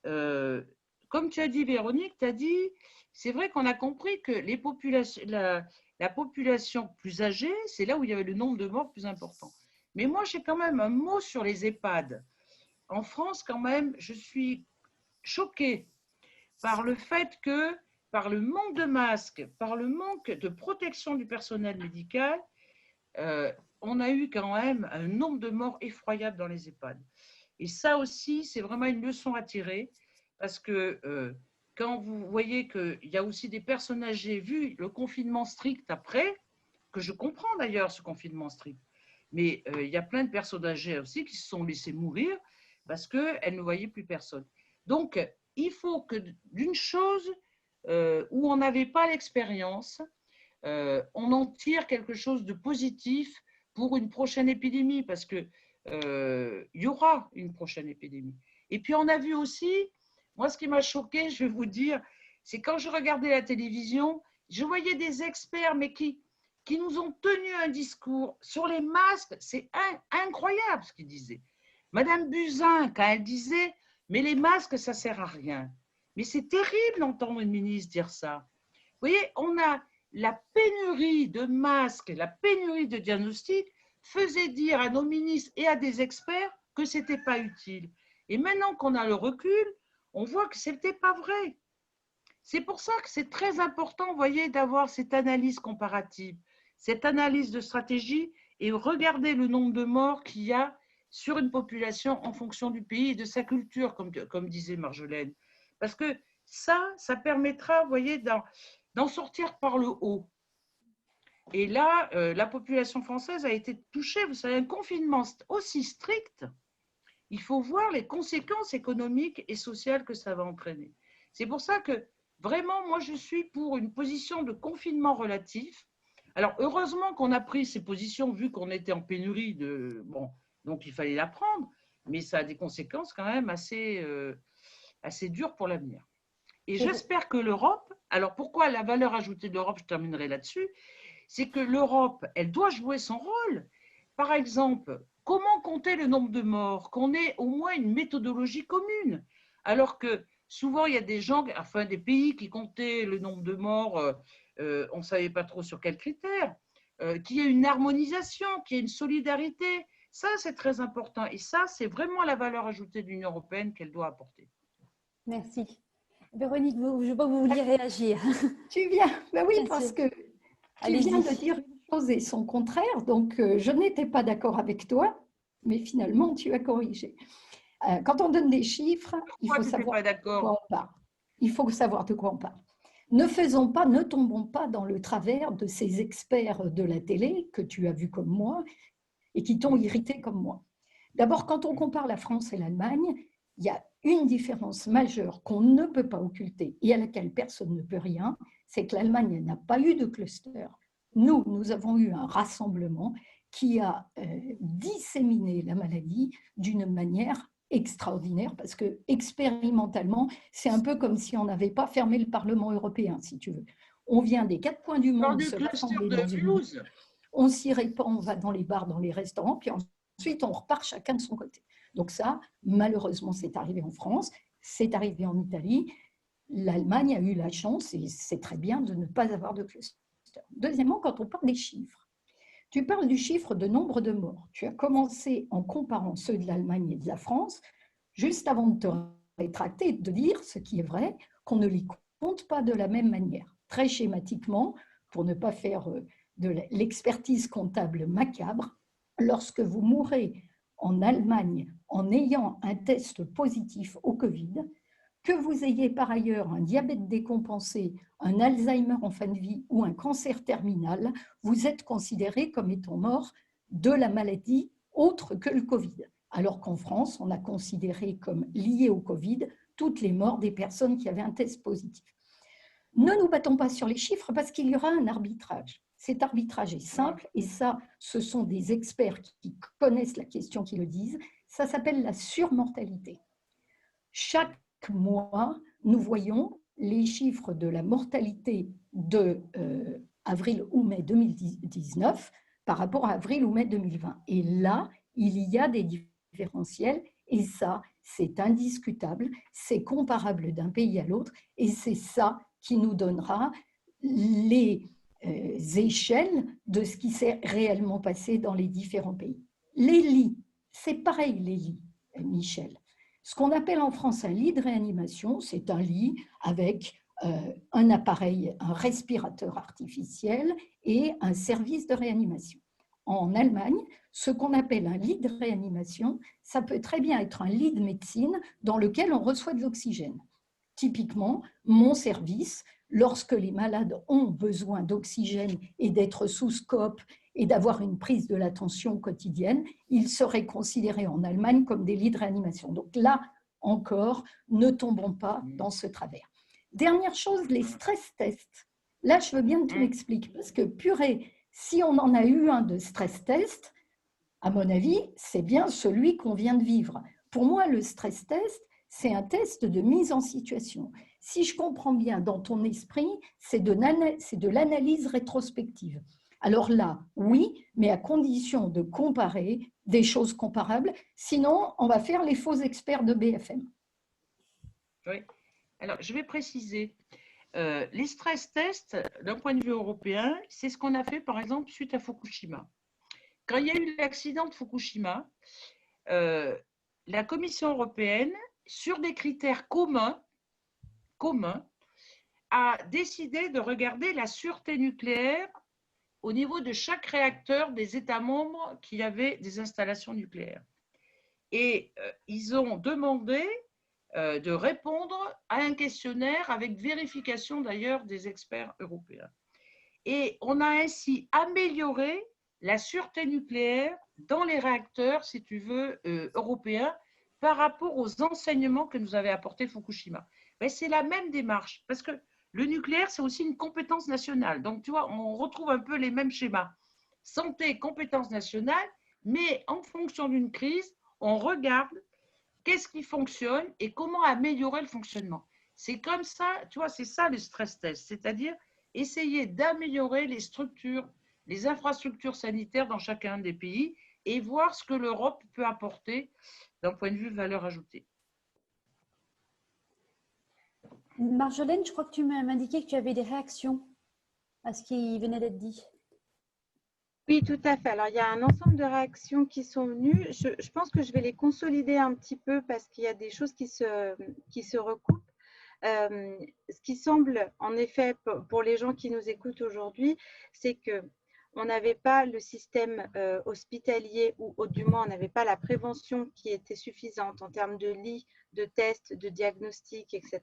Comme tu as dit, Véronique, tu as dit, c'est vrai qu'on a compris que les populations, la population plus âgée, c'est là où il y avait le nombre de morts plus important. Mais moi, j'ai quand même un mot sur les EHPAD. En France, quand même, je suis choquée par le fait que, par le manque de masques, par le manque de protection du personnel médical, on a eu quand même un nombre de morts effroyable dans les EHPAD. Et ça aussi, c'est vraiment une leçon à tirer, parce que quand vous voyez qu'il y a aussi des personnes âgées, vu le confinement strict après, que je comprends d'ailleurs ce confinement strict, mais il y a plein de personnes âgées aussi qui se sont laissées mourir parce qu'elles ne voyaient plus personne. Donc, il faut que d'une chose où on n'avait pas l'expérience, on en tire quelque chose de positif pour une prochaine épidémie, parce qu'il y aura une prochaine épidémie. Et puis, on a vu aussi, moi, ce qui m'a choqué, je vais vous dire, c'est quand je regardais la télévision, je voyais des experts, mais qui nous ont tenu un discours sur les masques. C'est incroyable ce qu'ils disaient. Madame Buzyn, quand elle disait, mais les masques, ça ne sert à rien. Mais c'est terrible d'entendre une ministre dire ça. Vous voyez, on a la pénurie de masques, la pénurie de diagnostics faisait dire à nos ministres et à des experts que ce n'était pas utile. Et maintenant qu'on a le recul, on voit que ce n'était pas vrai. C'est pour ça que c'est très important, vous voyez, d'avoir cette analyse comparative, cette analyse de stratégie et regarder le nombre de morts qu'il y a sur une population en fonction du pays et de sa culture, comme disait Marjolaine. Parce que ça permettra, vous voyez, d'en sortir par le haut. Et là, la population française a été touchée. Vous savez, un confinement aussi strict, il faut voir les conséquences économiques et sociales que ça va entraîner. C'est pour ça que, vraiment, moi, je suis pour une position de confinement relatif. Alors, heureusement qu'on a pris ces positions, vu qu'on était en pénurie bon, donc il fallait la prendre, mais ça a des conséquences quand même assez dures pour l'avenir. Et j'espère que l'Europe, alors pourquoi la valeur ajoutée de l'Europe, je terminerai là-dessus, c'est que l'Europe, elle doit jouer son rôle. Par exemple, comment compter le nombre de morts? Qu'on ait au moins une méthodologie commune. Alors que souvent, il y a des gens, enfin des pays qui comptaient le nombre de morts, on ne savait pas trop sur quels critères, qu'il y ait une harmonisation, qu'il y ait une solidarité. Ça, c'est très important. Et ça, c'est vraiment la valeur ajoutée de l'Union européenne qu'elle doit apporter. Merci. Véronique, je vois que vous vouliez réagir. Tu viens, ben oui, Bien parce sûr. que tu viens de dire une chose et son contraire. Donc, je n'étais pas d'accord avec toi, mais finalement, tu as corrigé. Quand on donne des chiffres, il faut savoir de quoi on parle. Il faut savoir de quoi on parle. Ne tombons pas dans le travers de ces experts de la télé que tu as vus comme moi et qui t'ont irrité comme moi. D'abord, quand on compare la France et l'Allemagne, il y a une différence majeure qu'on ne peut pas occulter et à laquelle personne ne peut rien, c'est que l'Allemagne n'a pas eu de cluster. Nous avons eu un rassemblement qui a disséminé la maladie d'une manière extraordinaire parce que expérimentalement, c'est un peu comme si on n'avait pas fermé le Parlement européen, si tu veux. On vient des 4 coins du monde se rassembler dans une ville, on s'y répand, on va dans les bars, dans les restaurants, puis ensuite on repart chacun de son côté. Donc ça, malheureusement, c'est arrivé en France, c'est arrivé en Italie. L'Allemagne a eu la chance, et c'est très bien, de ne pas avoir de cluster. Deuxièmement, quand on parle des chiffres, tu parles du chiffre de nombre de morts. Tu as commencé en comparant ceux de l'Allemagne et de la France, juste avant de te rétracter et de dire, ce qui est vrai, qu'on ne les compte pas de la même manière. Très schématiquement, pour ne pas faire de l'expertise comptable macabre, lorsque vous mourrez en Allemagne en ayant un test positif au Covid, que vous ayez par ailleurs un diabète décompensé, un Alzheimer en fin de vie ou un cancer terminal, vous êtes considéré comme étant mort de la maladie autre que le Covid. Alors qu'en France, on a considéré comme lié au Covid toutes les morts des personnes qui avaient un test positif. Ne nous battons pas sur les chiffres parce qu'il y aura un arbitrage. Cet arbitrage est simple et ça, ce sont des experts qui connaissent la question qui le disent. Ça s'appelle la surmortalité. Chaque mois, nous voyons les chiffres de la mortalité de avril ou mai 2019 par rapport à avril ou mai 2020. Et là, il y a des différentiels et ça, c'est indiscutable, c'est comparable d'un pays à l'autre et c'est ça qui nous donnera les échelles de ce qui s'est réellement passé dans les différents pays. Les lits, c'est pareil les lits, Michel. Ce qu'on appelle en France un lit de réanimation, c'est un lit avec un appareil, un respirateur artificiel et un service de réanimation. En Allemagne, ce qu'on appelle un lit de réanimation, ça peut très bien être un lit de médecine dans lequel on reçoit de l'oxygène. Typiquement, mon service, lorsque les malades ont besoin d'oxygène et d'être sous scope et d'avoir une prise de la tension quotidienne, ils seraient considérés en Allemagne comme des lits de réanimation. Donc là encore, ne tombons pas dans ce travers. Dernière chose, les stress tests. Là, je veux bien que tu m'expliques, parce que purée, si on en a eu un de stress test, à mon avis, c'est bien celui qu'on vient de vivre. Pour moi, le stress test, c'est un test de mise en situation. Si je comprends bien, dans ton esprit, c'est de l'analyse rétrospective. Alors là, oui, mais à condition de comparer des choses comparables. Sinon, on va faire les faux experts de BFM. Oui. Alors, je vais préciser. Les stress tests, d'un point de vue européen, c'est ce qu'on a fait, par exemple, suite à Fukushima. Quand il y a eu l'accident de Fukushima, la Commission européenne, sur des critères communs, a décidé de regarder la sûreté nucléaire au niveau de chaque réacteur des États membres qui avaient des installations nucléaires. Et ils ont demandé de répondre à un questionnaire avec vérification d'ailleurs des experts européens. Et on a ainsi amélioré la sûreté nucléaire dans les réacteurs, si tu veux, européens, par rapport aux enseignements que nous avait apporté Fukushima. Mais c'est la même démarche, parce que le nucléaire, c'est aussi une compétence nationale. Donc, tu vois, on retrouve un peu les mêmes schémas. Santé, compétence nationale, mais en fonction d'une crise, on regarde qu'est-ce qui fonctionne et comment améliorer le fonctionnement. C'est comme ça, tu vois, c'est ça le stress test, c'est-à-dire essayer d'améliorer les structures, les infrastructures sanitaires dans chacun des pays et voir ce que l'Europe peut apporter d'un point de vue valeur ajoutée. Marjolaine, je crois que tu m'as indiqué que tu avais des réactions à ce qui venait d'être dit. Oui, tout à fait. Alors, il y a un ensemble de réactions qui sont venues. Je pense que je vais les consolider un petit peu parce qu'il y a des choses qui se recoupent. Ce qui semble, en effet, pour les gens qui nous écoutent aujourd'hui, c'est que on n'avait pas le système hospitalier, ou du moins on n'avait pas la prévention qui était suffisante en termes de lits, de tests, de diagnostics, etc.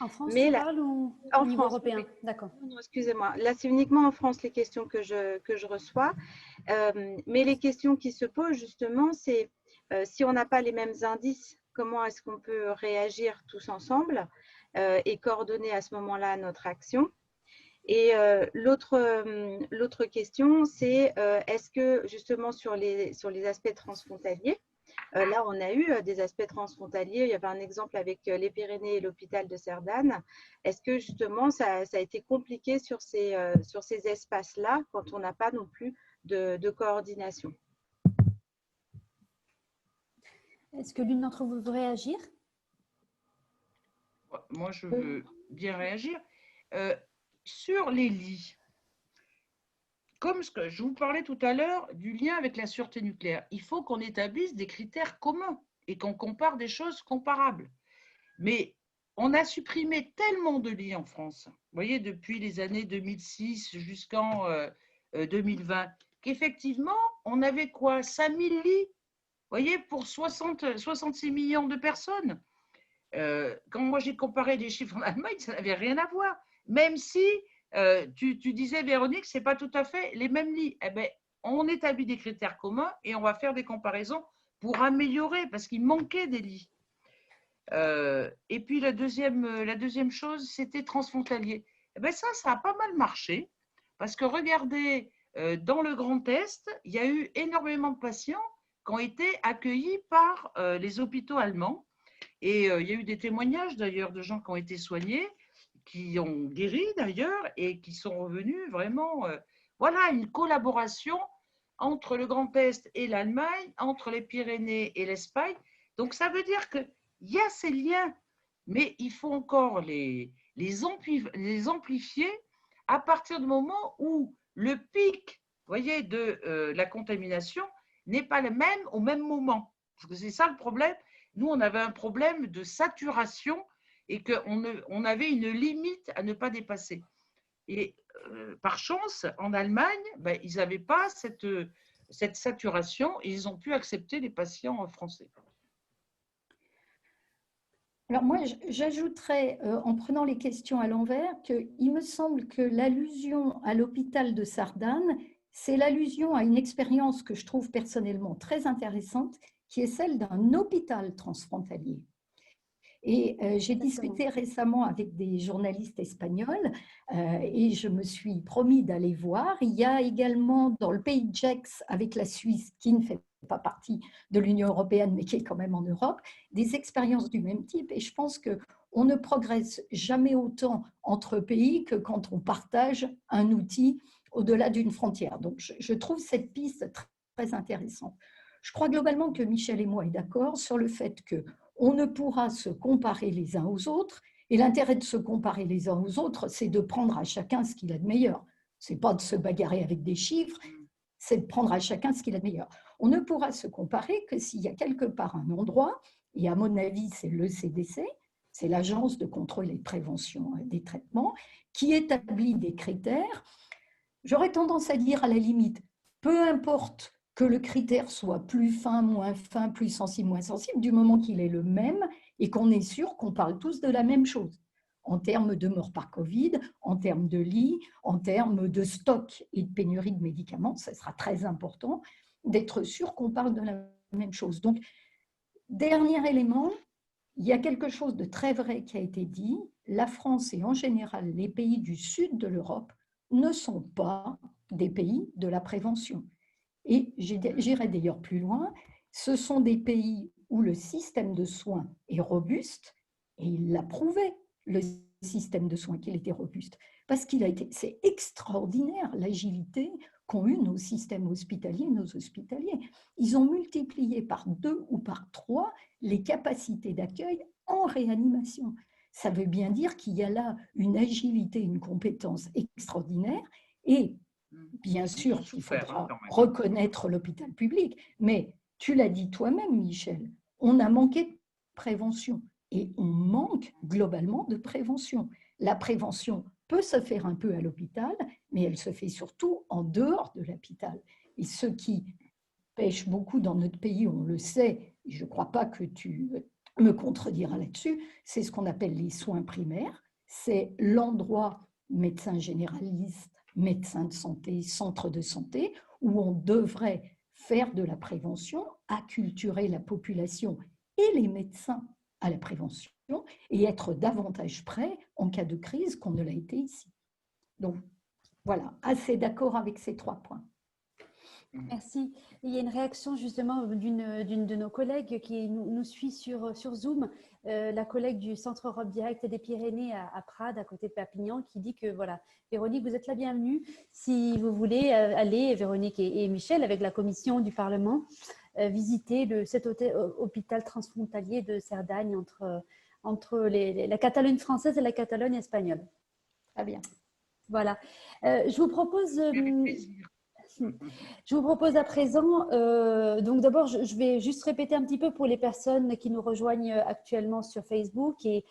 En France, Mais tu parles ou au niveau européen? Oui. D'accord. Non, excusez-moi. Là, c'est uniquement en France les questions que je reçois. Mais les questions qui se posent justement, c'est si on n'a pas les mêmes indices, comment est-ce qu'on peut réagir tous ensemble et coordonner à ce moment-là notre action? Et l'autre question, c'est est-ce que justement sur les aspects transfrontaliers, là on a eu des aspects transfrontaliers, il y avait un exemple avec les Pyrénées et l'hôpital de Cerdagne, est-ce que justement ça a été compliqué sur ces espaces-là quand on n'a pas non plus de coordination? Est-ce que l'une d'entre vous veut réagir? Moi, je veux bien réagir. Sur les lits, comme ce que je vous parlais tout à l'heure du lien avec la sûreté nucléaire, il faut qu'on établisse des critères communs et qu'on compare des choses comparables. Mais on a supprimé tellement de lits en France, vous voyez, depuis les années 2006 jusqu'en 2020, qu'effectivement, on avait quoi, 5000 lits, vous voyez, pour 66 millions de personnes. Quand moi j'ai comparé les chiffres en Allemagne, ça n'avait rien à voir. Même si tu disais, Véronique, ce n'est pas tout à fait les mêmes lits. Eh bien, on établit des critères communs et on va faire des comparaisons pour améliorer, parce qu'il manquait des lits. Et puis la deuxième chose, c'était transfrontalier. Eh bien, ça a pas mal marché, parce que regardez, dans le Grand Est, il y a eu énormément de patients qui ont été accueillis par les hôpitaux allemands. Et il y a eu des témoignages d'ailleurs de gens qui ont été soignés, qui ont guéri d'ailleurs et qui sont revenus vraiment. Voilà, une collaboration entre le Grand Est et l'Allemagne, entre les Pyrénées et l'Espagne. Donc ça veut dire qu'il y a ces liens, mais il faut encore les amplifier à partir du moment où le pic, voyez, de la contamination n'est pas le même au même moment. Parce que c'est ça le problème. Nous, on avait un problème de saturation et qu'on avait une limite à ne pas dépasser. Et par chance, en Allemagne, ben, ils n'avaient pas cette saturation et ils ont pu accepter les patients français. Alors moi, j'ajouterais, en prenant les questions à l'envers, qu'il me semble que l'allusion à l'hôpital de Sardanne, c'est l'allusion à une expérience que je trouve personnellement très intéressante, qui est celle d'un hôpital transfrontalier. Et j'ai discuté récemment avec des journalistes espagnols et je me suis promis d'aller voir. Il y a également dans le pays de Gex, avec la Suisse, qui ne fait pas partie de l'Union européenne, mais qui est quand même en Europe, des expériences du même type. Et je pense qu'on ne progresse jamais autant entre pays que quand on partage un outil au-delà d'une frontière. Donc, je trouve cette piste très intéressante. Je crois globalement que Michel et moi sommes d'accord sur le fait qu'on ne pourra se comparer les uns aux autres. Et l'intérêt de se comparer les uns aux autres, c'est de prendre à chacun ce qu'il a de meilleur. Ce n'est pas de se bagarrer avec des chiffres, c'est de prendre à chacun ce qu'il a de meilleur. On ne pourra se comparer que s'il y a quelque part un endroit, et à mon avis, c'est le CDC, c'est l'Agence de contrôle et de prévention des traitements, qui établit des critères. J'aurais tendance à dire, à la limite, peu importe que le critère soit plus fin, plus sensible, moins sensible, du moment qu'il est le même et qu'on est sûr qu'on parle tous de la même chose, en termes de mort par Covid, en termes de lits, en termes de stock et de pénurie de médicaments. Ça sera très important d'être sûr qu'on parle de la même chose. Donc, dernier élément, il y a quelque chose de très vrai qui a été dit. La France et en général les pays du sud de l'Europe ne sont pas des pays de la prévention. Et j'irai d'ailleurs plus loin, ce sont des pays où le système de soins est robuste, et il l'a prouvé, le système de soins, qu'il était robuste, parce c'est extraordinaire l'agilité qu'ont eu nos systèmes hospitaliers, nos hospitaliers. Ils ont multiplié par 2 ou par 3 les capacités d'accueil en réanimation. Ça veut bien dire qu'il y a là une agilité, une compétence extraordinaire et bien sûr qu'il faudra reconnaître l'hôpital public, mais tu l'as dit toi-même, Michel, on a manqué de prévention et on manque globalement de prévention. La prévention peut se faire un peu à l'hôpital, mais elle se fait surtout en dehors de l'hôpital. Et ce qui pêche beaucoup dans notre pays, on le sait, et je ne crois pas que tu me contrediras là-dessus, c'est ce qu'on appelle les soins primaires. C'est l'endroit médecin généraliste, médecin de santé, centre de santé, où on devrait faire de la prévention, acculturer la population et les médecins à la prévention et être davantage prêts en cas de crise qu'on ne l'a été ici. Donc, voilà, assez d'accord avec ces 3 points. Merci. Il y a une réaction justement d'une de nos collègues qui nous suit sur Zoom, la collègue du Centre Europe Direct des Pyrénées à Prades, à côté de Perpignan, qui dit que voilà, Véronique, vous êtes la bienvenue. Si vous voulez aller, Véronique et Michel, avec la commission du Parlement, visiter cet hôpital transfrontalier de Cerdagne entre la Catalogne française et la Catalogne espagnole. Très bien. Voilà. Je vous propose... Je vous propose à présent, donc d'abord je vais juste répéter un petit peu pour les personnes qui nous rejoignent actuellement sur Facebook et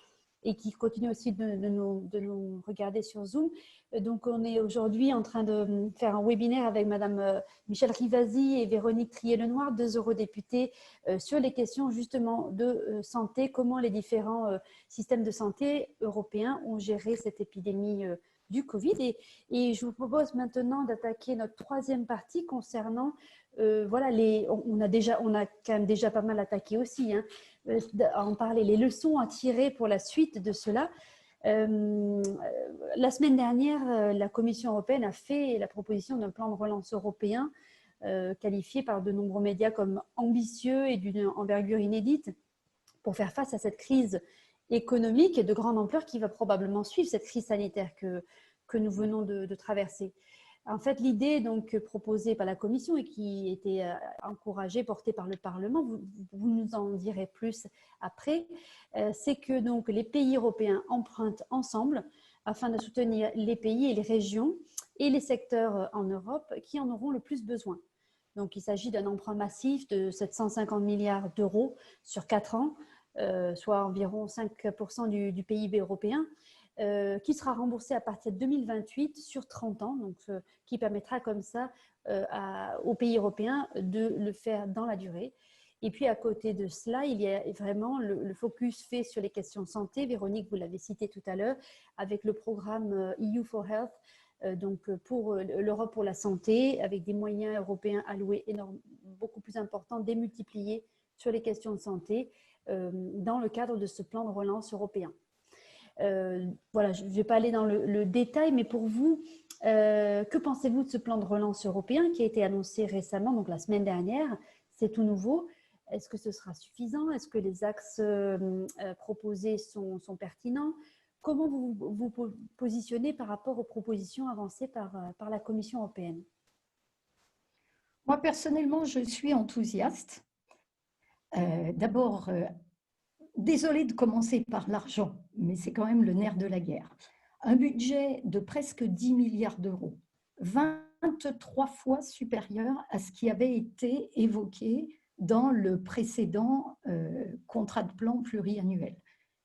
qui continuent aussi de nous regarder sur Zoom. Donc on est aujourd'hui en train de faire un webinaire avec Madame Michèle Rivasi et Véronique Trier-Lenoir, 2 eurodéputés, sur les questions justement de santé, comment les différents systèmes de santé européens ont géré cette épidémie du Covid. Et je vous propose maintenant d'attaquer notre 3e partie concernant, voilà, on a quand même déjà pas mal attaqué aussi, hein, en parler, les leçons à tirer pour la suite de cela. La semaine dernière, la Commission européenne a fait la proposition d'un plan de relance européen qualifié par de nombreux médias comme ambitieux et d'une envergure inédite pour faire face à cette crise économique de grande ampleur qui va probablement suivre cette crise sanitaire que nous venons de traverser. En fait, l'idée donc proposée par la Commission et qui était encouragée, portée par le Parlement, vous nous en direz plus après, c'est que donc les pays européens empruntent ensemble afin de soutenir les pays et les régions et les secteurs en Europe qui en auront le plus besoin. Donc, il s'agit d'un emprunt massif de 750 milliards d'euros sur 4 ans, soit environ 5% du PIB européen, qui sera remboursé à partir de 2028 sur 30 ans, donc qui permettra comme ça aux pays européens de le faire dans la durée. Et puis à côté de cela, il y a vraiment le focus fait sur les questions de santé. Véronique, vous l'avez cité tout à l'heure, avec le programme EU for Health, donc pour l'Europe pour la santé, avec des moyens européens alloués beaucoup plus importants, démultipliés sur les questions de santé dans le cadre de ce plan de relance européen. Voilà, je ne vais pas aller dans le détail, mais pour vous, que pensez-vous de ce plan de relance européen qui a été annoncé récemment, donc la semaine dernière? C'est tout nouveau. Est-ce que ce sera suffisant? Est-ce que les axes proposés sont pertinents? Comment vous vous positionnez par rapport aux propositions avancées par la Commission européenne? Moi, personnellement, je suis enthousiaste. D'abord, désolée de commencer par l'argent, mais c'est quand même le nerf de la guerre. Un budget de presque 10 milliards d'euros, 23 fois supérieur à ce qui avait été évoqué dans le précédent contrat de plan pluriannuel.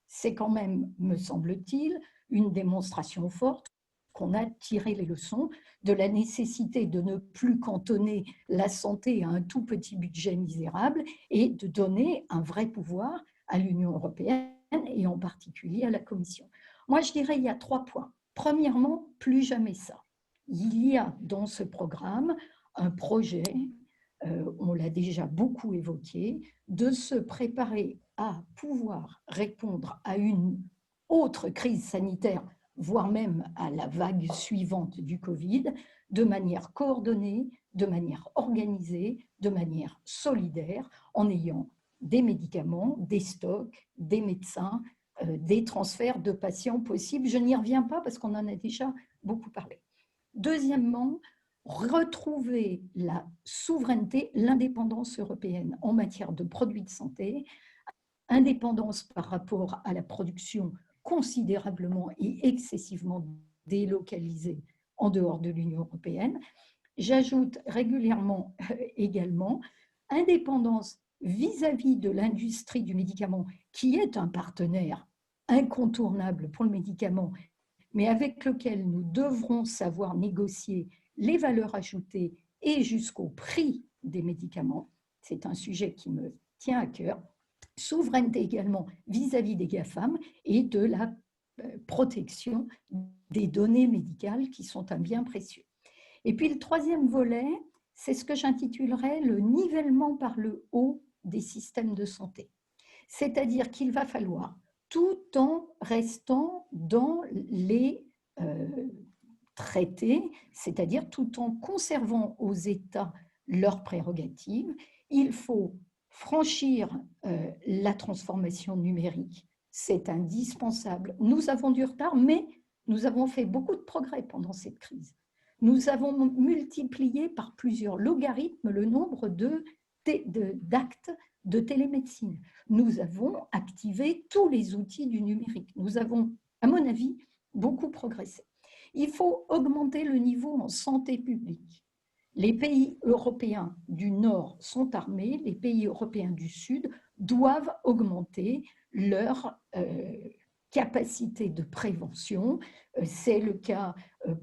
C'est quand même, me semble-t-il, une démonstration forte qu'on a tiré les leçons de la nécessité de ne plus cantonner la santé à un tout petit budget misérable et de donner un vrai pouvoir à l'Union européenne et en particulier à la Commission. Moi, je dirais il y a 3 points. Premièrement, plus jamais ça. Il y a dans ce programme un projet, on l'a déjà beaucoup évoqué, de se préparer à pouvoir répondre à une autre crise sanitaire, voire même à la vague suivante du Covid, de manière coordonnée, de manière organisée, de manière solidaire, en ayant des médicaments, des stocks, des médecins, des transferts de patients possibles. Je n'y reviens pas parce qu'on en a déjà beaucoup parlé. Deuxièmement, retrouver la souveraineté, l'indépendance européenne en matière de produits de santé, indépendance par rapport à la production considérablement et excessivement délocalisés en dehors de l'Union européenne. J'ajoute régulièrement également indépendance vis-à-vis de l'industrie du médicament, qui est un partenaire incontournable pour le médicament, mais avec lequel nous devrons savoir négocier les valeurs ajoutées et jusqu'au prix des médicaments. C'est un sujet qui me tient à cœur. Souveraineté également vis-à-vis des GAFAM et de la protection des données médicales qui sont un bien précieux. Et puis le troisième volet, c'est ce que j'intitulerais le nivellement par le haut des systèmes de santé. C'est-à-dire qu'il va falloir, tout en restant dans les traités, c'est-à-dire tout en conservant aux États leurs prérogatives, il faut franchir la transformation numérique. C'est indispensable. Nous avons du retard, mais nous avons fait beaucoup de progrès pendant cette crise. Nous avons multiplié par plusieurs logarithmes le nombre d'actes de télémédecine. Nous avons activé tous les outils du numérique. Nous avons, à mon avis, beaucoup progressé. Il faut augmenter le niveau en santé publique. Les pays européens du Nord sont armés, les pays européens du Sud doivent augmenter leur capacité de prévention. C'est le cas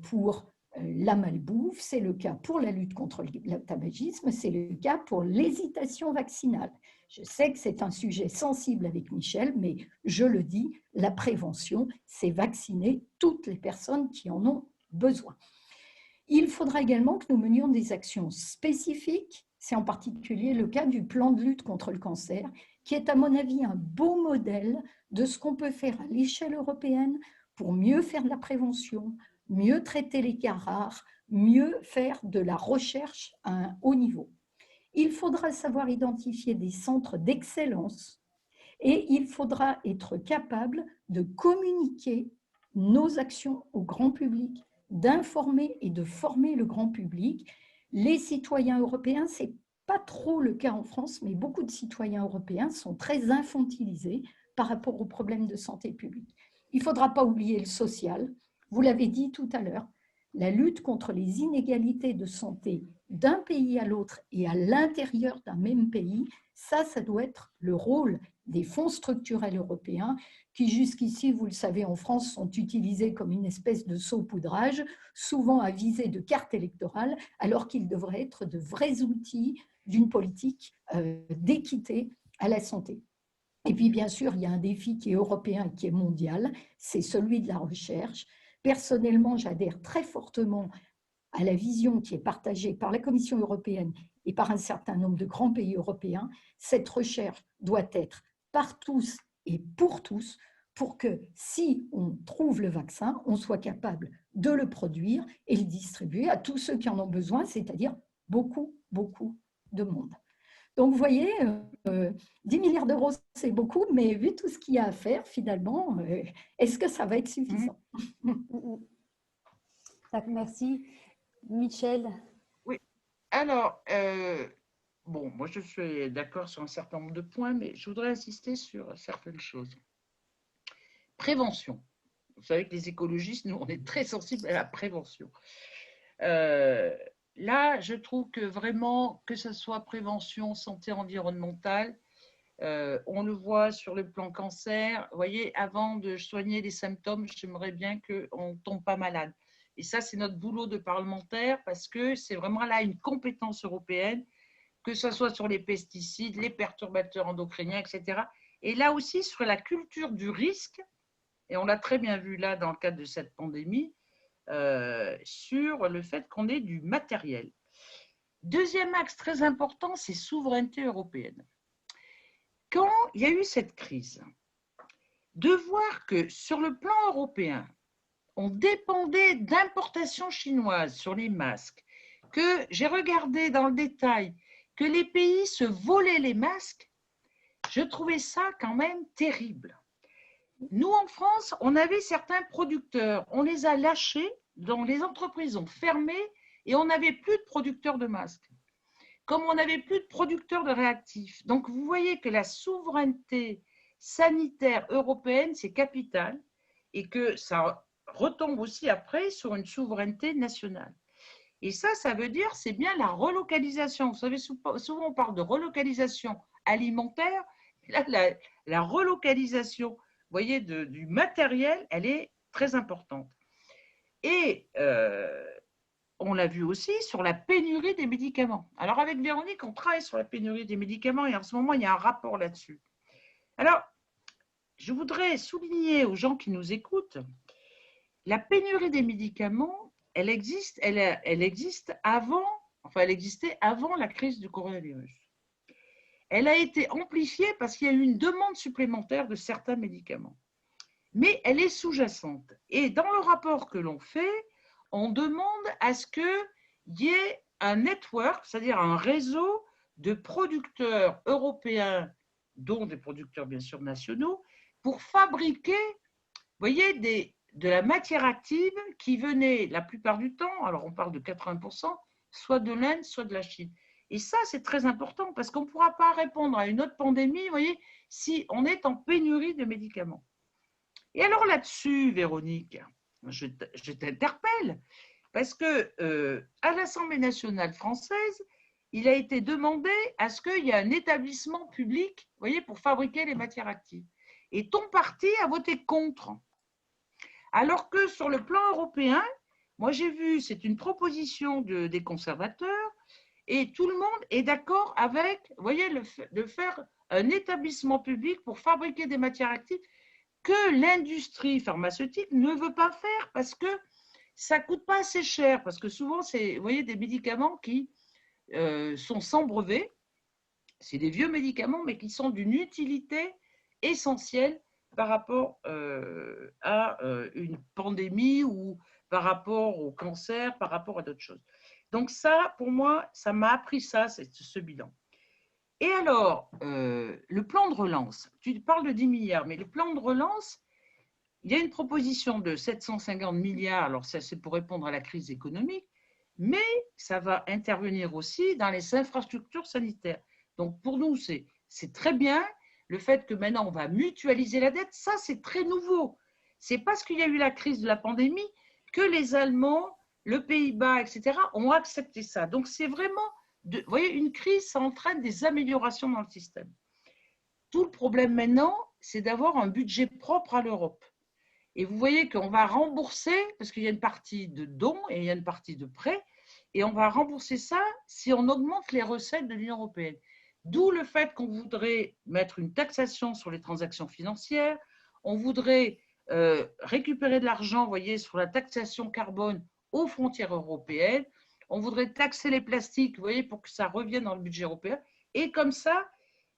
pour la malbouffe, c'est le cas pour la lutte contre le tabagisme, c'est le cas pour l'hésitation vaccinale. Je sais que c'est un sujet sensible avec Michel, mais je le dis, la prévention, c'est vacciner toutes les personnes qui en ont besoin. Il faudra également que nous menions des actions spécifiques, c'est en particulier le cas du plan de lutte contre le cancer, qui est à mon avis un beau modèle de ce qu'on peut faire à l'échelle européenne pour mieux faire de la prévention, mieux traiter les cas rares, mieux faire de la recherche à un haut niveau. Il faudra savoir identifier des centres d'excellence et il faudra être capable de communiquer nos actions au grand public, d'informer et de former le grand public. Les citoyens européens, ce n'est pas trop le cas en France, mais beaucoup de citoyens européens sont très infantilisés par rapport aux problèmes de santé publique. Il ne faudra pas oublier le social. Vous l'avez dit tout à l'heure, la lutte contre les inégalités de santé d'un pays à l'autre et à l'intérieur d'un même pays, ça doit être le rôle des fonds structurels européens qui jusqu'ici, vous le savez, en France, sont utilisés comme une espèce de saupoudrage, souvent à visée de carte électorale, alors qu'ils devraient être de vrais outils d'une politique d'équité à la santé. Et puis, bien sûr, il y a un défi qui est européen et qui est mondial, c'est celui de la recherche. Personnellement, j'adhère très fortement à la vision qui est partagée par la Commission européenne et par un certain nombre de grands pays européens. Cette recherche doit être par tous et pour tous, pour que si on trouve le vaccin, on soit capable de le produire et le distribuer à tous ceux qui en ont besoin, c'est-à-dire beaucoup, beaucoup de monde. Donc, vous voyez, 10 milliards d'euros, c'est beaucoup, mais vu tout ce qu'il y a à faire, finalement, est-ce que ça va être suffisant? Merci. Michel? Oui, alors, bon, moi je suis d'accord sur un certain nombre de points, mais je voudrais insister sur certaines choses. Prévention. Vous savez que les écologistes, nous, on est très sensibles à la prévention. Là, je trouve que vraiment, que ce soit prévention, santé environnementale, on le voit sur le plan cancer. Vous voyez, avant de soigner les symptômes, j'aimerais bien qu'on ne tombe pas malade. Et ça, c'est notre boulot de parlementaire parce que c'est vraiment là une compétence européenne, que ce soit sur les pesticides, les perturbateurs endocriniens, etc. Et là aussi, sur la culture du risque, et on l'a très bien vu là dans le cadre de cette pandémie, sur le fait qu'on ait du matériel. Deuxième axe très important, c'est souveraineté européenne. Quand il y a eu cette crise, de voir que sur le plan européen, on dépendait d'importations chinoises sur les masques, que j'ai regardé dans le détail, que les pays se volaient les masques, je trouvais ça quand même terrible. Nous, en France, on avait certains producteurs, on les a lâchés, dans les entreprises ont fermé et on n'avait plus de producteurs de masques. Comme on n'avait plus de producteurs de réactifs. Donc, vous voyez que la souveraineté sanitaire européenne, c'est capital. et que ça retombe aussi après sur une souveraineté nationale. Et ça veut dire, c'est bien la relocalisation. Vous savez, souvent on parle de relocalisation alimentaire. Là, la relocalisation, vous voyez, du matériel, elle est très importante. Et on l'a vu aussi sur la pénurie des médicaments. Alors, avec Véronique, on travaille sur la pénurie des médicaments et en ce moment, il y a un rapport là-dessus. Alors, je voudrais souligner aux gens qui nous écoutent, la pénurie des médicaments, elle existait avant la crise du coronavirus. Elle a été amplifiée parce qu'il y a eu une demande supplémentaire de certains médicaments. Mais elle est sous-jacente. Et dans le rapport que l'on fait, on demande à ce qu'il y ait un network, c'est-à-dire un réseau de producteurs européens, dont des producteurs bien sûr nationaux, pour fabriquer, vous voyez, de la matière active qui venait la plupart du temps, alors on parle de 80%, soit de l'Inde, soit de la Chine. Et ça, c'est très important parce qu'on ne pourra pas répondre à une autre pandémie, vous voyez, si on est en pénurie de médicaments. Et alors là-dessus, Véronique, je t'interpelle parce que à l'Assemblée nationale française, il a été demandé à ce qu'il y ait un établissement public, vous voyez, pour fabriquer les matières actives. Et ton parti a voté contre. Alors que sur le plan européen, moi j'ai vu, c'est une proposition des conservateurs et tout le monde est d'accord avec, vous voyez, de faire un établissement public pour fabriquer des matières actives que l'industrie pharmaceutique ne veut pas faire parce que ça ne coûte pas assez cher. Parce que souvent, c'est, vous voyez, des médicaments qui sont sans brevet. C'est des vieux médicaments, mais qui sont d'une utilité essentielle par rapport à une pandémie ou par rapport au cancer, par rapport à d'autres choses. Donc ça, pour moi, ça m'a appris ça, ce bilan. Et alors, le plan de relance, tu parles de 10 milliards, mais le plan de relance, il y a une proposition de 750 milliards, alors ça c'est pour répondre à la crise économique, mais ça va intervenir aussi dans les infrastructures sanitaires. Donc pour nous, c'est très bien. Le fait que maintenant on va mutualiser la dette, ça c'est très nouveau. C'est parce qu'il y a eu la crise de la pandémie que les Allemands, le Pays-Bas, etc. ont accepté ça. Donc c'est vraiment, vous voyez, une crise, ça entraîne des améliorations dans le système. Tout le problème maintenant, c'est d'avoir un budget propre à l'Europe. Et vous voyez qu'on va rembourser, parce qu'il y a une partie de dons et il y a une partie de prêts, et on va rembourser ça si on augmente les recettes de l'Union européenne. D'où le fait qu'on voudrait mettre une taxation sur les transactions financières, on voudrait récupérer de l'argent, vous voyez, sur la taxation carbone aux frontières européennes, on voudrait taxer les plastiques, vous voyez, pour que ça revienne dans le budget européen. Et comme ça,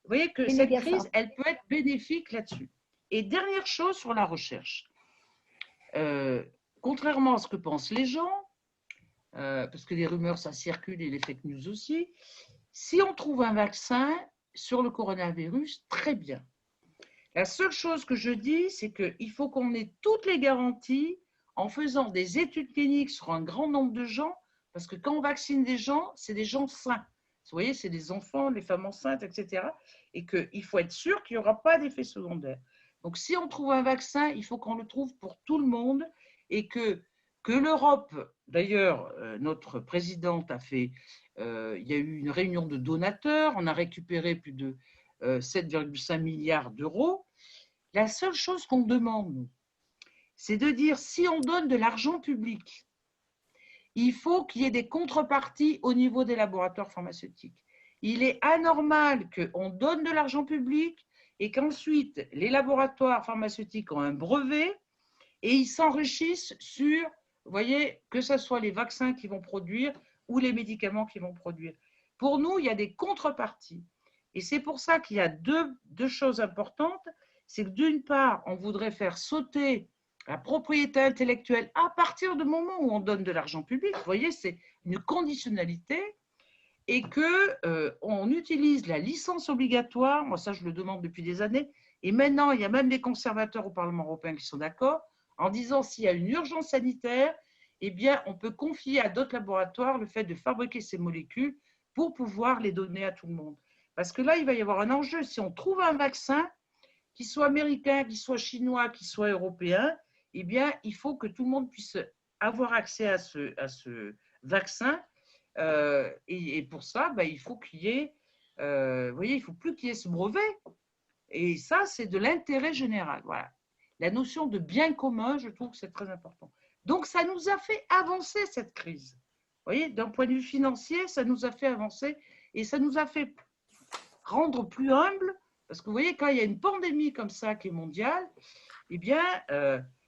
vous voyez que cette crise, elle peut être bénéfique là-dessus. Et dernière chose sur la recherche. Contrairement à ce que pensent les gens, parce que les rumeurs, ça circule et les fake news aussi, si on trouve un vaccin sur le coronavirus, très bien. La seule chose que je dis, c'est qu'il faut qu'on ait toutes les garanties en faisant des études cliniques sur un grand nombre de gens, parce que quand on vaccine des gens, c'est des gens sains. Vous voyez, c'est des enfants, les femmes enceintes, etc. Et qu'il faut être sûr qu'il n'y aura pas d'effet secondaire. Donc, si on trouve un vaccin, il faut qu'on le trouve pour tout le monde et que l'Europe, d'ailleurs, notre présidente a fait, il y a eu une réunion de donateurs, on a récupéré plus de 7,5 milliards d'euros. La seule chose qu'on demande, nous, c'est de dire si on donne de l'argent public, il faut qu'il y ait des contreparties au niveau des laboratoires pharmaceutiques. Il est anormal qu'on donne de l'argent public et qu'ensuite les laboratoires pharmaceutiques ont un brevet et ils s'enrichissent sur, vous voyez, que ce soit les vaccins qu'ils vont produire ou les médicaments qu'ils vont produire. Pour nous, il y a des contreparties. Et c'est pour ça qu'il y a deux choses importantes. C'est que d'une part, on voudrait faire sauter la propriété intellectuelle à partir du moment où on donne de l'argent public. Vous voyez, c'est une conditionnalité. Et qu'on utilise la licence obligatoire, moi ça je le demande depuis des années, et maintenant il y a même des conservateurs au Parlement européen qui sont d'accord, en disant s'il y a une urgence sanitaire, eh bien on peut confier à d'autres laboratoires le fait de fabriquer ces molécules pour pouvoir les donner à tout le monde. Parce que là il va y avoir un enjeu, si on trouve un vaccin, qu'il soit américain, qu'il soit chinois, qu'il soit européen, eh bien, il faut que tout le monde puisse avoir accès à ce vaccin. Et pour ça, il faut qu'il y ait, vous voyez, il ne faut plus qu'il y ait ce brevet. Et ça, c'est de l'intérêt général. Voilà. La notion de bien commun, je trouve que c'est très important. Donc, ça nous a fait avancer cette crise. Vous voyez, d'un point de vue financier, ça nous a fait avancer et ça nous a fait rendre plus humbles. Parce que vous voyez, quand il y a une pandémie comme ça qui est mondiale, eh bien,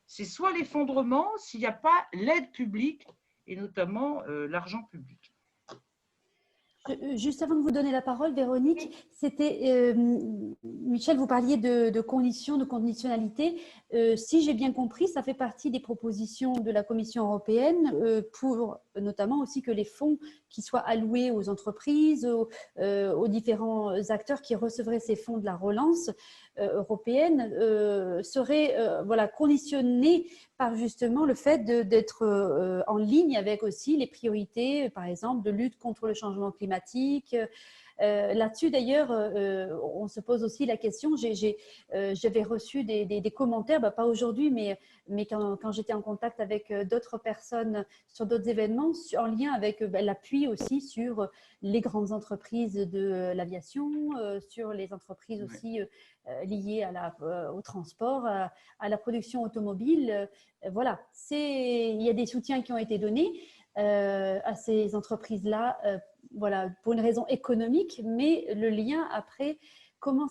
c'est soit l'effondrement s'il n'y a pas l'aide publique et notamment l'argent public. Juste avant de vous donner la parole, Véronique, c'était Michel, vous parliez de conditions, de conditionnalité. Si j'ai bien compris, ça fait partie des propositions de la Commission européenne pour notamment aussi que les fonds qui soient alloués aux entreprises, aux différents acteurs qui recevraient ces fonds de la relance européenne seraient conditionnés par justement le fait d'être en ligne avec aussi les priorités, par exemple, de lutte contre le changement climatique. Là-dessus, d'ailleurs, on se pose aussi la question, j'avais reçu des commentaires, pas aujourd'hui, mais quand j'étais en contact avec d'autres personnes sur d'autres événements, en lien avec l'appui aussi sur les grandes entreprises de l'aviation, sur les entreprises aussi liées au transport, à la production automobile. Voilà, il y a des soutiens qui ont été donnés à ces entreprises-là, pour une raison économique, mais le lien après, comment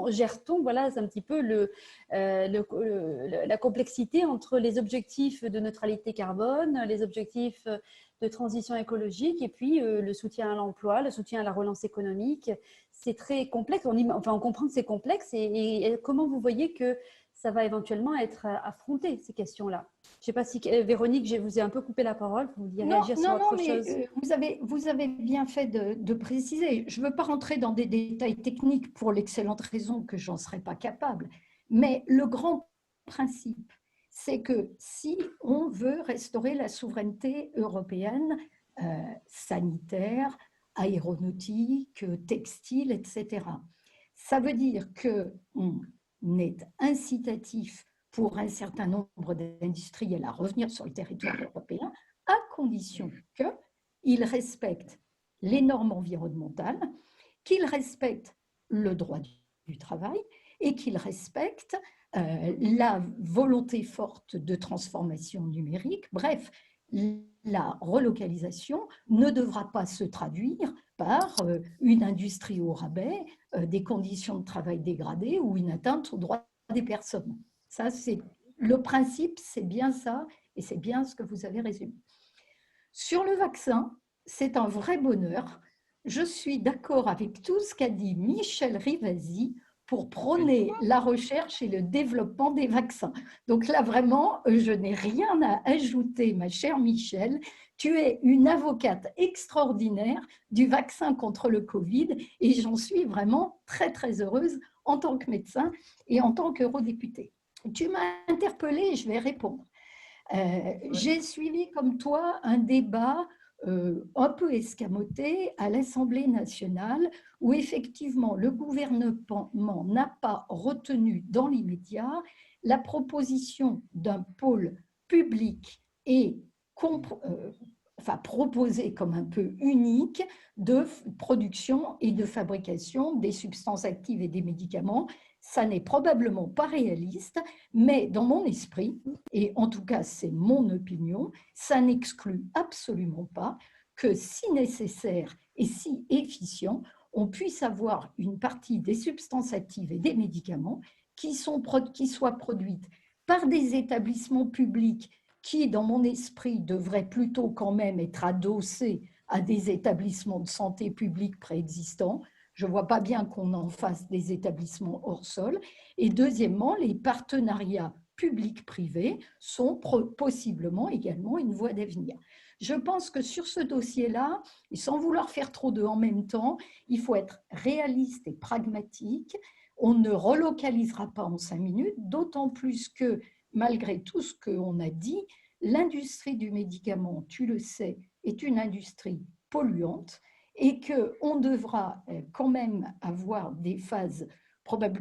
gère-t-on, c'est un petit peu la complexité entre les objectifs de neutralité carbone, les objectifs de transition écologique et puis le soutien à l'emploi, le soutien à la relance économique. C'est très complexe, on comprend que c'est complexe et comment vous voyez que ça va éventuellement être affronté, ces questions-là. Je ne sais pas si, Véronique, je vous ai un peu coupé la parole, vous vouliez réagir sur autre chose. Vous avez bien fait de préciser. Je ne veux pas rentrer dans des détails techniques pour l'excellente raison que j'en serais pas capable. Mais le grand principe, c'est que si on veut restaurer la souveraineté européenne sanitaire, aéronautique, textile, etc., ça veut dire qu'on est incitatif pour un certain nombre d'industriels à revenir sur le territoire européen, à condition qu'ils respectent les normes environnementales, qu'ils respectent le droit du travail et qu'ils respectent la volonté forte de transformation numérique. Bref, la relocalisation ne devra pas se traduire par une industrie au rabais, des conditions de travail dégradées ou une atteinte aux droits des personnes. Ça, c'est le principe, c'est bien ça, et c'est bien ce que vous avez résumé. Sur le vaccin, c'est un vrai bonheur. Je suis d'accord avec tout ce qu'a dit Michel Rivasi pour prôner la recherche et le développement des vaccins. Donc là, vraiment, je n'ai rien à ajouter, ma chère Michel. Tu es une avocate extraordinaire du vaccin contre le Covid et j'en suis vraiment très, très heureuse en tant que médecin et en tant qu'eurodéputée. Tu m'as interpellée et je vais répondre. J'ai suivi comme toi un débat un peu escamoté à l'Assemblée nationale où effectivement le gouvernement n'a pas retenu dans l'immédiat la proposition d'un pôle public et proposé comme un peu unique de production et de fabrication des substances actives et des médicaments. Ça n'est probablement pas réaliste, mais dans mon esprit, et en tout cas c'est mon opinion, ça n'exclut absolument pas que si nécessaire et si efficient, on puisse avoir une partie des substances actives et des médicaments qui soient produites par des établissements publics qui, dans mon esprit, devraient plutôt quand même être adossés à des établissements de santé publics préexistants. Je ne vois pas bien qu'on en fasse des établissements hors sol. Et deuxièmement, les partenariats publics-privés sont possiblement également une voie d'avenir. Je pense que sur ce dossier-là, et sans vouloir faire trop de en même temps, il faut être réaliste et pragmatique. On ne relocalisera pas en 5 minutes, d'autant plus que, malgré tout ce qu'on a dit, l'industrie du médicament, tu le sais, est une industrie polluante et qu'on devra quand même avoir des phases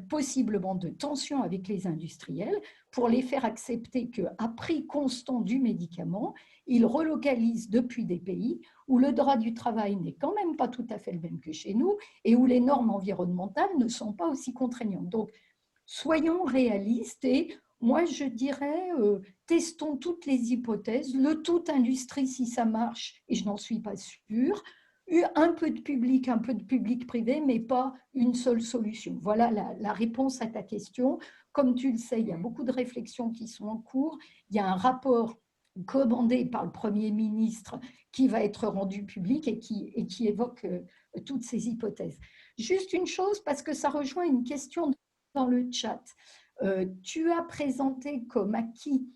possiblement de tensions avec les industriels pour les faire accepter qu'à prix constant du médicament, ils relocalisent depuis des pays où le droit du travail n'est quand même pas tout à fait le même que chez nous et où les normes environnementales ne sont pas aussi contraignantes. Donc, soyons réalistes et moi, je dirais, testons toutes les hypothèses, le tout industrie si ça marche, et je n'en suis pas sûre, un peu de public privé, mais pas une seule solution. Voilà la réponse à ta question. Comme tu le sais, il y a beaucoup de réflexions qui sont en cours. Il y a un rapport commandé par le Premier ministre qui va être rendu public et qui évoque toutes ces hypothèses. Juste une chose, parce que ça rejoint une question dans le chat. Tu as présenté comme acquis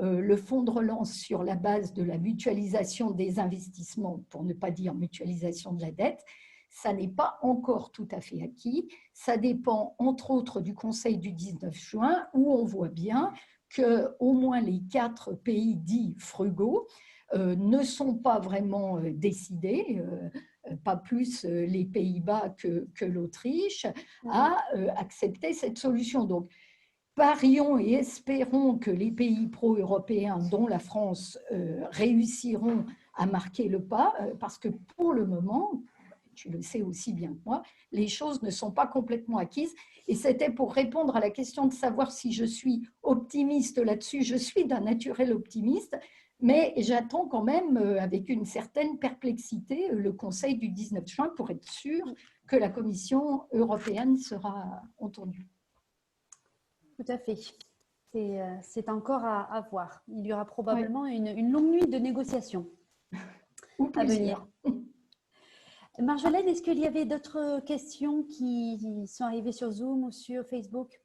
le fonds de relance sur la base de la mutualisation des investissements, pour ne pas dire mutualisation de la dette. Ça n'est pas encore tout à fait acquis. Ça dépend, entre autres, du Conseil du 19 juin, où on voit bien qu'au moins les 4 pays dits frugaux ne sont pas vraiment décidés, pas plus les Pays-Bas que l'Autriche, à accepter cette solution. Donc, parions et espérons que les pays pro-européens, dont la France, réussiront à marquer le pas, parce que pour le moment, tu le sais aussi bien que moi, les choses ne sont pas complètement acquises. Et c'était pour répondre à la question de savoir si je suis optimiste là-dessus. Je suis d'un naturel optimiste, mais j'attends quand même, avec une certaine perplexité, le Conseil du 19 juin pour être sûr que la Commission européenne sera entendue. Tout à fait. C'est encore à voir. Il y aura probablement une longue nuit de négociations à venir. Marjolaine, est-ce qu'il y avait d'autres questions qui sont arrivées sur Zoom ou sur Facebook?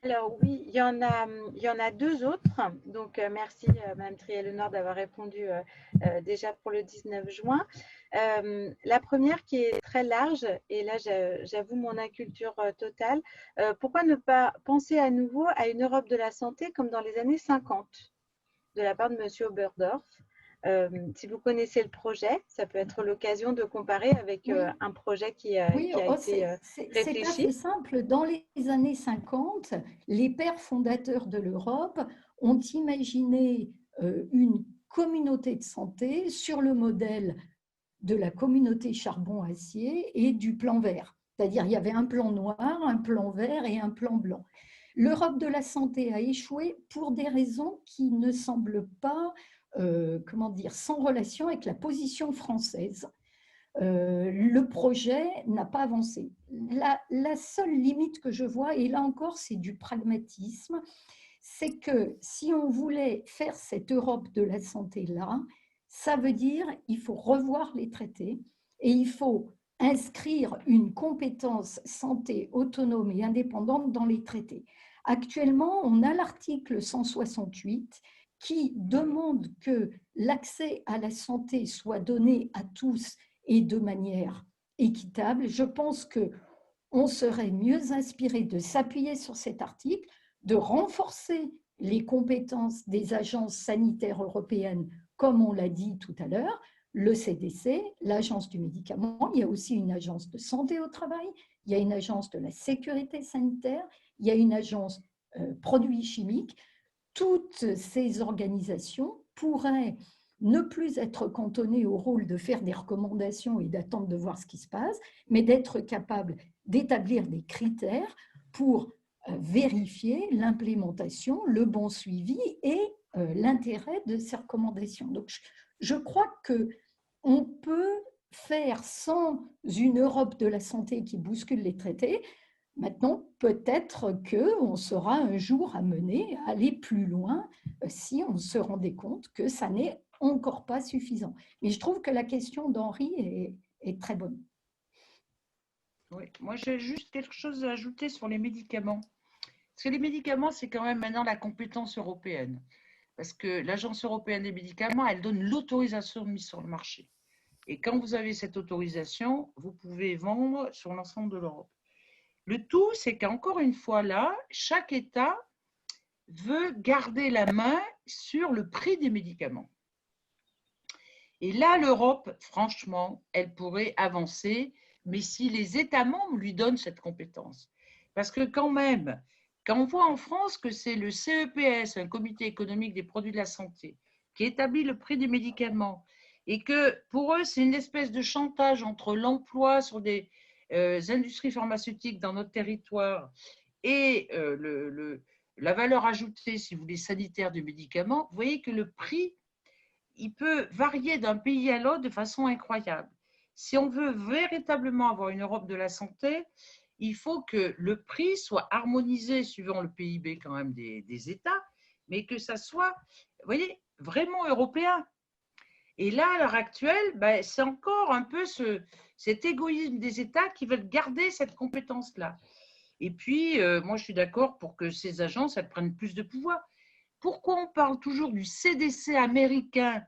Alors oui, il y en a 2 autres. Donc merci Mme Triel-Lenord d'avoir répondu déjà pour le 19 juin. La première qui est très large, et là j'avoue mon inculture totale, pourquoi ne pas penser à nouveau à une Europe de la santé comme dans les années 50 de la part de M. Oberdorf? Si vous connaissez le projet, ça peut être l'occasion de comparer avec un projet qui a été réfléchi. C'est assez simple. Dans les années 50, les pères fondateurs de l'Europe ont imaginé une communauté de santé sur le modèle de la communauté charbon-acier et du plan vert. C'est-à-dire il y avait un plan noir, un plan vert et un plan blanc. L'Europe de la santé a échoué pour des raisons qui ne semblent pas sans relation avec la position française. Le projet n'a pas avancé. La seule limite que je vois, et là encore c'est du pragmatisme, c'est que si on voulait faire cette Europe de la santé-là, ça veut dire qu'il faut revoir les traités et il faut inscrire une compétence santé autonome et indépendante dans les traités. Actuellement, on a l'article 168 qui demande que l'accès à la santé soit donné à tous et de manière équitable. Je pense qu'on serait mieux inspiré de s'appuyer sur cet article, de renforcer les compétences des agences sanitaires européennes, comme on l'a dit tout à l'heure, le CDC, l'agence du médicament, il y a aussi une agence de santé au travail, il y a une agence de la sécurité sanitaire, il y a une agence produits chimiques. Toutes ces organisations pourraient ne plus être cantonnées au rôle de faire des recommandations et d'attendre de voir ce qui se passe, mais d'être capables d'établir des critères pour vérifier l'implémentation, le bon suivi et l'intérêt de ces recommandations. Donc, je crois qu'on peut faire sans une Europe de la santé qui bouscule les traités. Maintenant, peut-être qu'on sera un jour amené à aller plus loin si on se rendait compte que ça n'est encore pas suffisant. Mais je trouve que la question d'Henri est très bonne. Oui, moi j'ai juste quelque chose à ajouter sur les médicaments. Parce que les médicaments, c'est quand même maintenant la compétence européenne. Parce que l'Agence européenne des médicaments, elle donne l'autorisation de mise sur le marché. Et quand vous avez cette autorisation, vous pouvez vendre sur l'ensemble de l'Europe. Le tout, c'est qu'encore une fois là, chaque État veut garder la main sur le prix des médicaments. Et là, l'Europe, franchement, elle pourrait avancer, mais si les États membres lui donnent cette compétence. Parce que quand même, quand on voit en France que c'est le CEPS, un comité économique des produits de la santé, qui établit le prix des médicaments, et que pour eux, c'est une espèce de chantage entre l'emploi sur des industries pharmaceutiques dans notre territoire et la valeur ajoutée, si vous voulez, sanitaire du médicament, vous voyez que le prix, il peut varier d'un pays à l'autre de façon incroyable. Si on veut véritablement avoir une Europe de la santé, il faut que le prix soit harmonisé suivant le PIB quand même des États, mais que ça soit, vous voyez, vraiment européen. Et là, à l'heure actuelle, ben, c'est encore un peu cet égoïsme des États qui veulent garder cette compétence-là. Et puis, moi, je suis d'accord pour que ces agences, elles prennent plus de pouvoir. Pourquoi on parle toujours du CDC américain,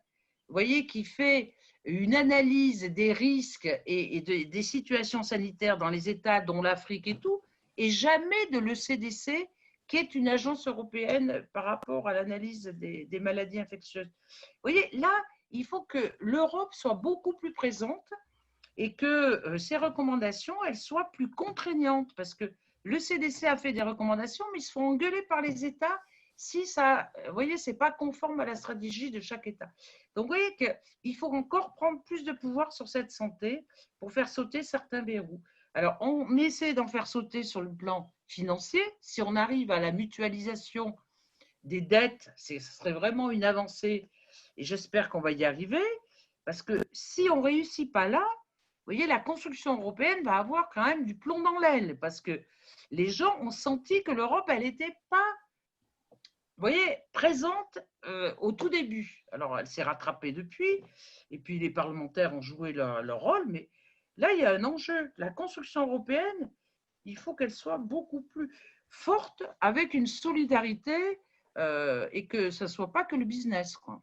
vous voyez, qui fait une analyse des risques et des situations sanitaires dans les États, dont l'Afrique et tout, et jamais de l'ECDC, qui est une agence européenne par rapport à l'analyse des maladies infectieuses. Vous voyez, là, il faut que l'Europe soit beaucoup plus présente et que ces recommandations, elles soient plus contraignantes, parce que le CDC a fait des recommandations, mais ils se font engueuler par les États si ça, vous voyez, c'est pas conforme à la stratégie de chaque État. Donc, vous voyez qu'il faut encore prendre plus de pouvoir sur cette santé pour faire sauter certains verrous. Alors, on essaie d'en faire sauter sur le plan financier. Si on arrive à la mutualisation des dettes, ce serait vraiment une avancée et j'espère qu'on va y arriver parce que si on ne réussit pas là, vous voyez, la construction européenne va avoir quand même du plomb dans l'aile parce que les gens ont senti que l'Europe, elle n'était pas, vous voyez, présente au tout début. Alors, elle s'est rattrapée depuis, et puis les parlementaires ont joué leur rôle, mais là, il y a un enjeu. La construction européenne, il faut qu'elle soit beaucoup plus forte avec une solidarité et que ce ne soit pas que le business, quoi.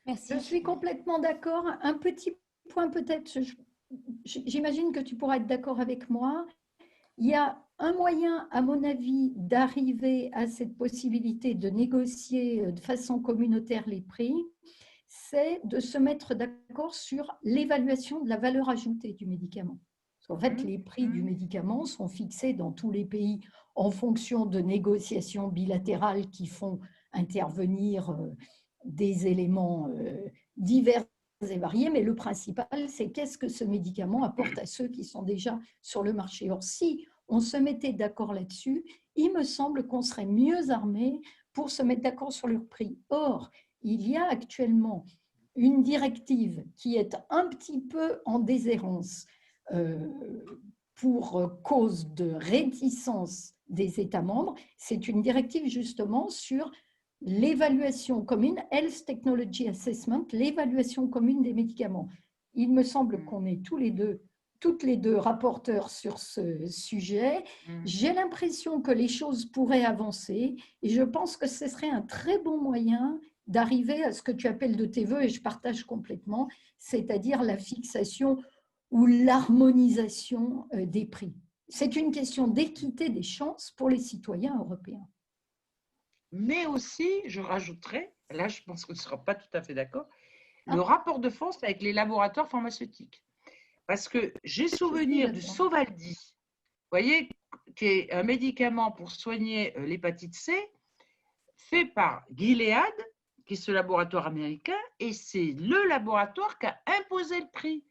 Merci. Je suis complètement d'accord. Un petit point peut-être, j'imagine que tu pourras être d'accord avec moi. Il y a un moyen, à mon avis, d'arriver à cette possibilité de négocier de façon communautaire les prix, c'est de se mettre d'accord sur l'évaluation de la valeur ajoutée du médicament. Parce qu'en fait, les prix du médicament sont fixés dans tous les pays en fonction de négociations bilatérales qui font intervenir des éléments divers et variés, mais le principal, c'est qu'est-ce que ce médicament apporte à ceux qui sont déjà sur le marché. Or, si on se mettait d'accord là-dessus, il me semble qu'on serait mieux armé pour se mettre d'accord sur leur prix. Or, il y a actuellement une directive qui est un petit peu en déshérence pour cause de réticence des États membres. C'est une directive justement sur l'évaluation commune, Health Technology Assessment, l'évaluation commune des médicaments. Il me semble qu'on est toutes les deux rapporteurs sur ce sujet. J'ai l'impression que les choses pourraient avancer et je pense que ce serait un très bon moyen d'arriver à ce que tu appelles de tes voeux, et je partage complètement, c'est-à-dire la fixation ou l'harmonisation des prix. C'est une question d'équité des chances pour les citoyens européens. Mais aussi, je rajouterais, là je pense qu'on ne sera pas tout à fait d'accord, le rapport de force avec les laboratoires pharmaceutiques. Parce que j'ai souvenir du Sovaldi, vous voyez, qui est un médicament pour soigner l'hépatite C, fait par Gilead, qui est ce laboratoire américain, et c'est le laboratoire qui a imposé le prix.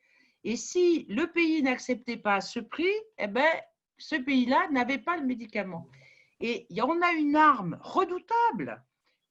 Et si le pays n'acceptait pas ce prix, eh ben, ce pays-là n'avait pas le médicament. Et il y en a une arme redoutable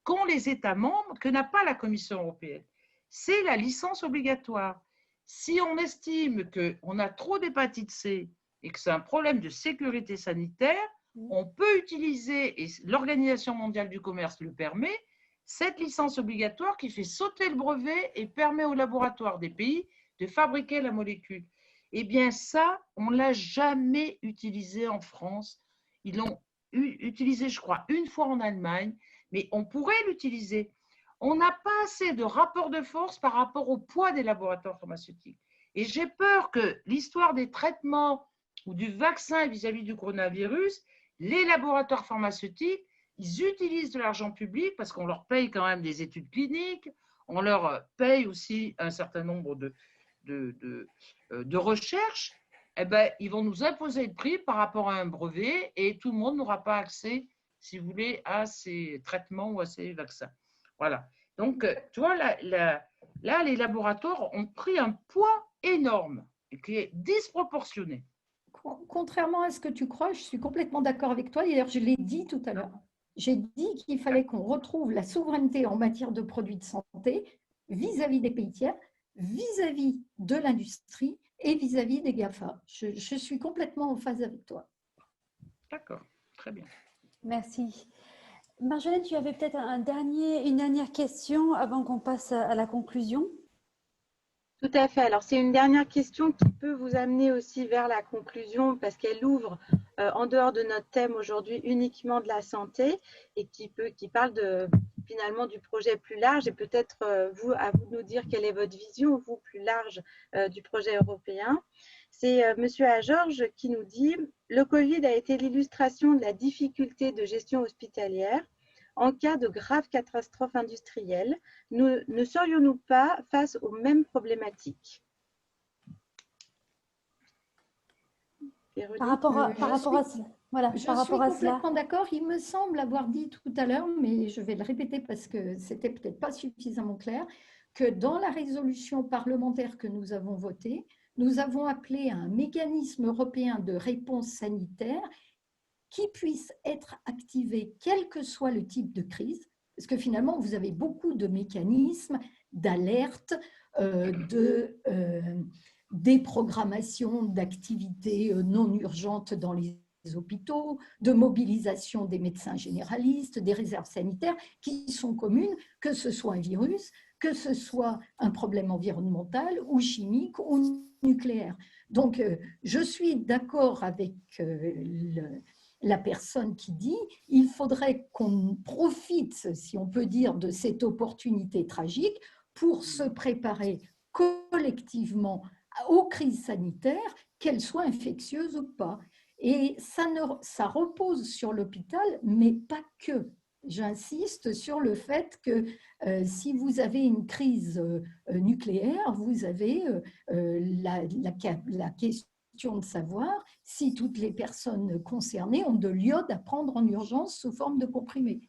qu'ont les États membres, que n'a pas la Commission européenne. C'est la licence obligatoire. Si on estime qu'on a trop d'hépatite C et que c'est un problème de sécurité sanitaire, on peut utiliser, et l'Organisation mondiale du commerce le permet, cette licence obligatoire qui fait sauter le brevet et permet aux laboratoires des pays de fabriquer la molécule. Eh bien ça, on ne l'a jamais utilisé en France. Ils l'ont utilisé, je crois, une fois en Allemagne, mais on pourrait l'utiliser. On n'a pas assez de rapport de force par rapport au poids des laboratoires pharmaceutiques. Et j'ai peur que l'histoire des traitements ou du vaccin vis-à-vis du coronavirus, les laboratoires pharmaceutiques, ils utilisent de l'argent public parce qu'on leur paye quand même des études cliniques, on leur paye aussi un certain nombre de recherches, eh ben, ils vont nous imposer le prix par rapport à un brevet et tout le monde n'aura pas accès, si vous voulez, à ces traitements ou à ces vaccins. Voilà. Donc, tu vois, là, les laboratoires ont pris un poids énorme et qui est disproportionné. Contrairement à ce que tu crois, je suis complètement d'accord avec toi. D'ailleurs, je l'ai dit tout à l'heure. J'ai dit qu'il fallait qu'on retrouve la souveraineté en matière de produits de santé vis-à-vis des pays tiers, vis-à-vis de l'industrie et vis-à-vis des GAFA. Je suis complètement en phase avec toi. D'accord, très bien. Merci. Marjolaine, tu avais peut-être une dernière question avant qu'on passe à la conclusion? Tout à fait. Alors, c'est une dernière question qui peut vous amener aussi vers la conclusion parce qu'elle ouvre en dehors de notre thème aujourd'hui uniquement de la santé et qui parle finalement du projet plus large et peut-être à vous de nous dire quelle est votre vision, vous, plus large du projet européen. C'est Monsieur Georges qui nous dit « Le Covid a été l'illustration de la difficulté de gestion hospitalière. En cas de grave catastrophe industrielle, ne serions-nous pas face aux mêmes problématiques ?» Par rapport à cela. Je suis complètement d'accord. Il me semble avoir dit tout à l'heure, mais je vais le répéter parce que c'était peut-être pas suffisamment clair, que dans la résolution parlementaire que nous avons votée, nous avons appelé à un mécanisme européen de réponse sanitaire qui puisse être activé quel que soit le type de crise, parce que finalement, vous avez beaucoup de mécanismes d'alerte, de déprogrammation d'activités non urgentes dans les hôpitaux, de mobilisation des médecins généralistes, des réserves sanitaires qui sont communes, que ce soit un virus, que ce soit un problème environnemental ou chimique ou nucléaire. Donc, je suis d'accord avec la personne qui dit il faudrait qu'on profite, si on peut dire, de cette opportunité tragique pour se préparer collectivement aux crises sanitaires, qu'elles soient infectieuses ou pas. Et ça repose sur l'hôpital, mais pas que. J'insiste sur le fait que si vous avez une crise nucléaire, vous avez la question de savoir si toutes les personnes concernées ont de l'iode à prendre en urgence sous forme de comprimé.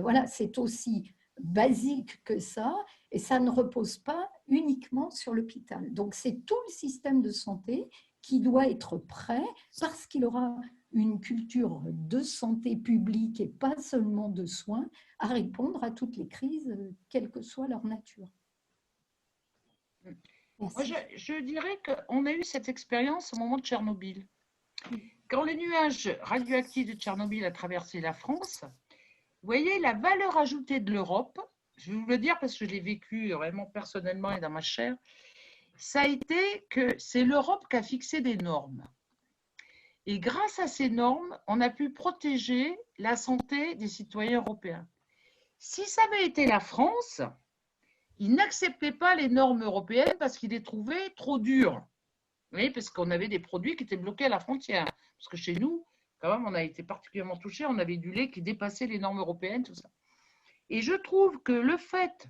Voilà, c'est aussi basique que ça, et ça ne repose pas uniquement sur l'hôpital. Donc, c'est tout le système de santé qui doit être prêt parce qu'il aura une culture de santé publique et pas seulement de soins à répondre à toutes les crises, quelle que soit leur nature. Moi, je dirais qu'on a eu cette expérience au moment de Tchernobyl. Quand le nuage radioactif de Tchernobyl a traversé la France, vous voyez la valeur ajoutée de l'Europe, je vais vous le dire parce que je l'ai vécu vraiment personnellement et dans ma chair, ça a été que c'est l'Europe qui a fixé des normes. Et grâce à ces normes, on a pu protéger la santé des citoyens européens. Si ça avait été la France, ils n'acceptaient pas les normes européennes parce qu'ils les trouvaient trop dures. Oui, parce qu'on avait des produits qui étaient bloqués à la frontière. Parce que chez nous, quand même, on a été particulièrement touchés. On avait du lait qui dépassait les normes européennes, tout ça. Et je trouve que le fait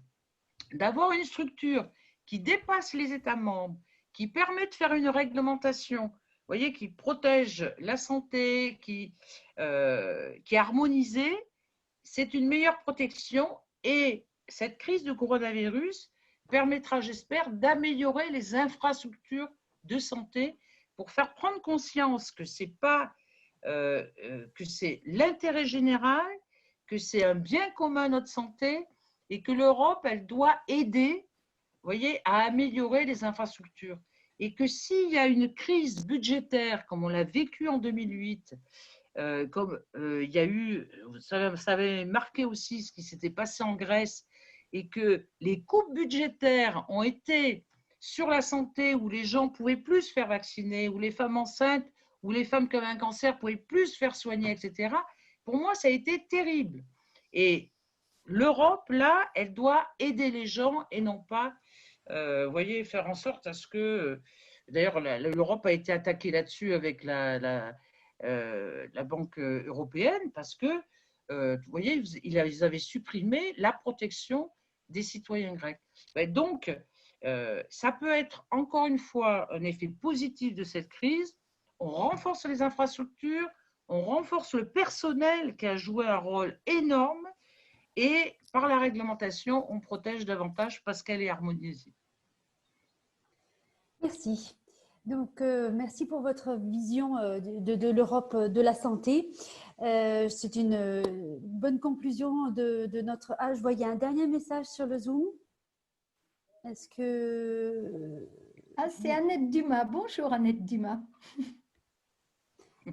d'avoir une structure qui dépasse les États membres, qui permet de faire une réglementation, vous voyez, qui protège la santé, qui est harmonisée, c'est une meilleure protection. Et cette crise de coronavirus permettra, j'espère, d'améliorer les infrastructures de santé pour faire prendre conscience que c'est pas que c'est l'intérêt général, que c'est un bien commun notre santé et que l'Europe, elle doit aider, vous voyez, à améliorer les infrastructures. Et que s'il y a une crise budgétaire, comme on l'a vécu en 2008, comme il y a eu, ça avait marqué aussi ce qui s'était passé en Grèce, et que les coupes budgétaires ont été sur la santé, où les gens pouvaient plus se faire vacciner, où les femmes enceintes, où les femmes qui avaient un cancer pouvaient plus se faire soigner, etc. Pour moi, ça a été terrible. Et l'Europe, là, elle doit aider les gens et non pas, vous voyez, faire en sorte à ce que… D'ailleurs, l'Europe a été attaquée là-dessus avec la Banque européenne parce que, vous voyez, ils avaient supprimé la protection des citoyens grecs. Donc, ça peut être encore une fois un effet positif de cette crise. On renforce les infrastructures, on renforce le personnel qui a joué un rôle énorme et par la réglementation, on protège davantage parce qu'elle est harmonisée. Merci. Donc, merci pour votre vision de l'Europe de la santé. C'est une bonne conclusion de notre âge. Je voyais un dernier message sur le Zoom. Est-ce que… Ah, c'est Annette Dumas. Bonjour Annette Dumas.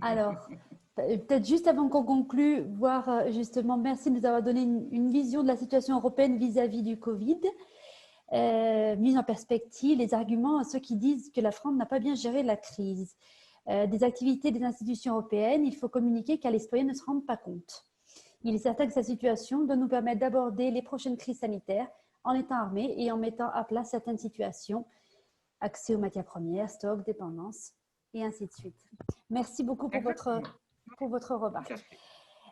Alors, peut-être juste avant qu'on conclue, voir justement, merci de nous avoir donné une vision de la situation européenne vis-à-vis du Covid. Mise en perspective les arguments à ceux qui disent que la France n'a pas bien géré la crise. Des activités des institutions européennes, il faut communiquer car les citoyens ne se rendent pas compte. Il est certain que cette situation doit nous permettre d'aborder les prochaines crises sanitaires en étant armés et en mettant à plat certaines situations, accès aux matières premières, stock, dépendance et ainsi de suite. Merci beaucoup pour votre remarque.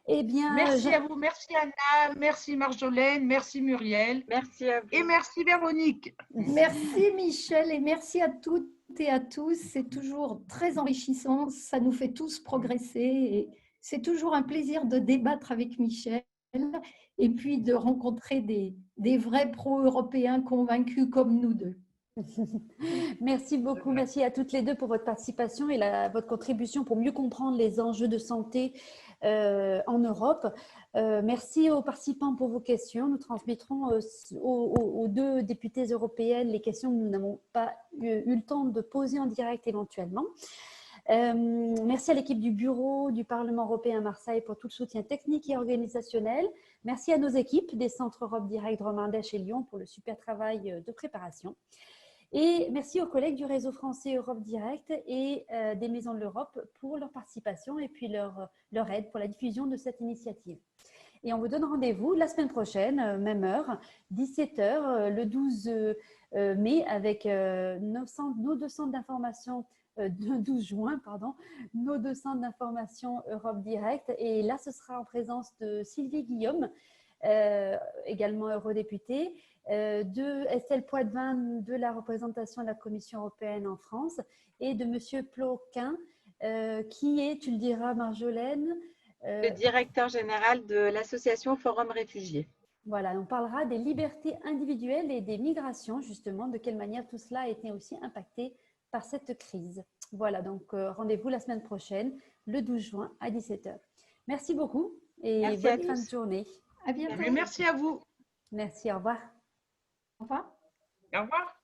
Eh bien, merci à vous, merci Anna, merci Marjolaine, merci Muriel. Merci à vous. Et merci Véronique. Merci Michel et merci à toutes et à tous. C'est toujours très enrichissant, ça nous fait tous progresser et c'est toujours un plaisir de débattre avec Michel et puis de rencontrer des vrais pro-européens convaincus comme nous deux. Merci beaucoup, merci à toutes les deux pour votre participation et votre contribution pour mieux comprendre les enjeux de santé en Europe. Merci aux participants pour vos questions. Nous transmettrons aux deux députées européennes les questions que nous n'avons pas eu le temps de poser en direct éventuellement. Merci à l'équipe du bureau du Parlement européen à Marseille pour tout le soutien technique et organisationnel. Merci à nos équipes des centres Europe Direct, Romardèche et Lyon pour le super travail de préparation. Et merci aux collègues du réseau français Europe Direct et des Maisons de l'Europe pour leur participation et puis leur aide pour la diffusion de cette initiative. Et on vous donne rendez-vous la semaine prochaine, même heure, 17h, le 12 mai, avec nos deux centres d'information, 12 juin, pardon, nos deux centres d'information Europe Direct. Et là, ce sera en présence de Sylvie Guillaume, également eurodéputée, de Estelle Poitvin de la représentation de la Commission européenne en France et de Monsieur Ploquin, qui est, tu le diras Marjolaine, le directeur général de l'association Forum Réfugiés. Voilà, on parlera des libertés individuelles et des migrations, justement, de quelle manière tout cela a été aussi impacté par cette crise. Voilà, donc rendez-vous la semaine prochaine, le 12 juin à 17h. Merci beaucoup et bonne fin de journée. À bientôt. Merci à vous. Merci, au revoir. Au revoir. Au revoir.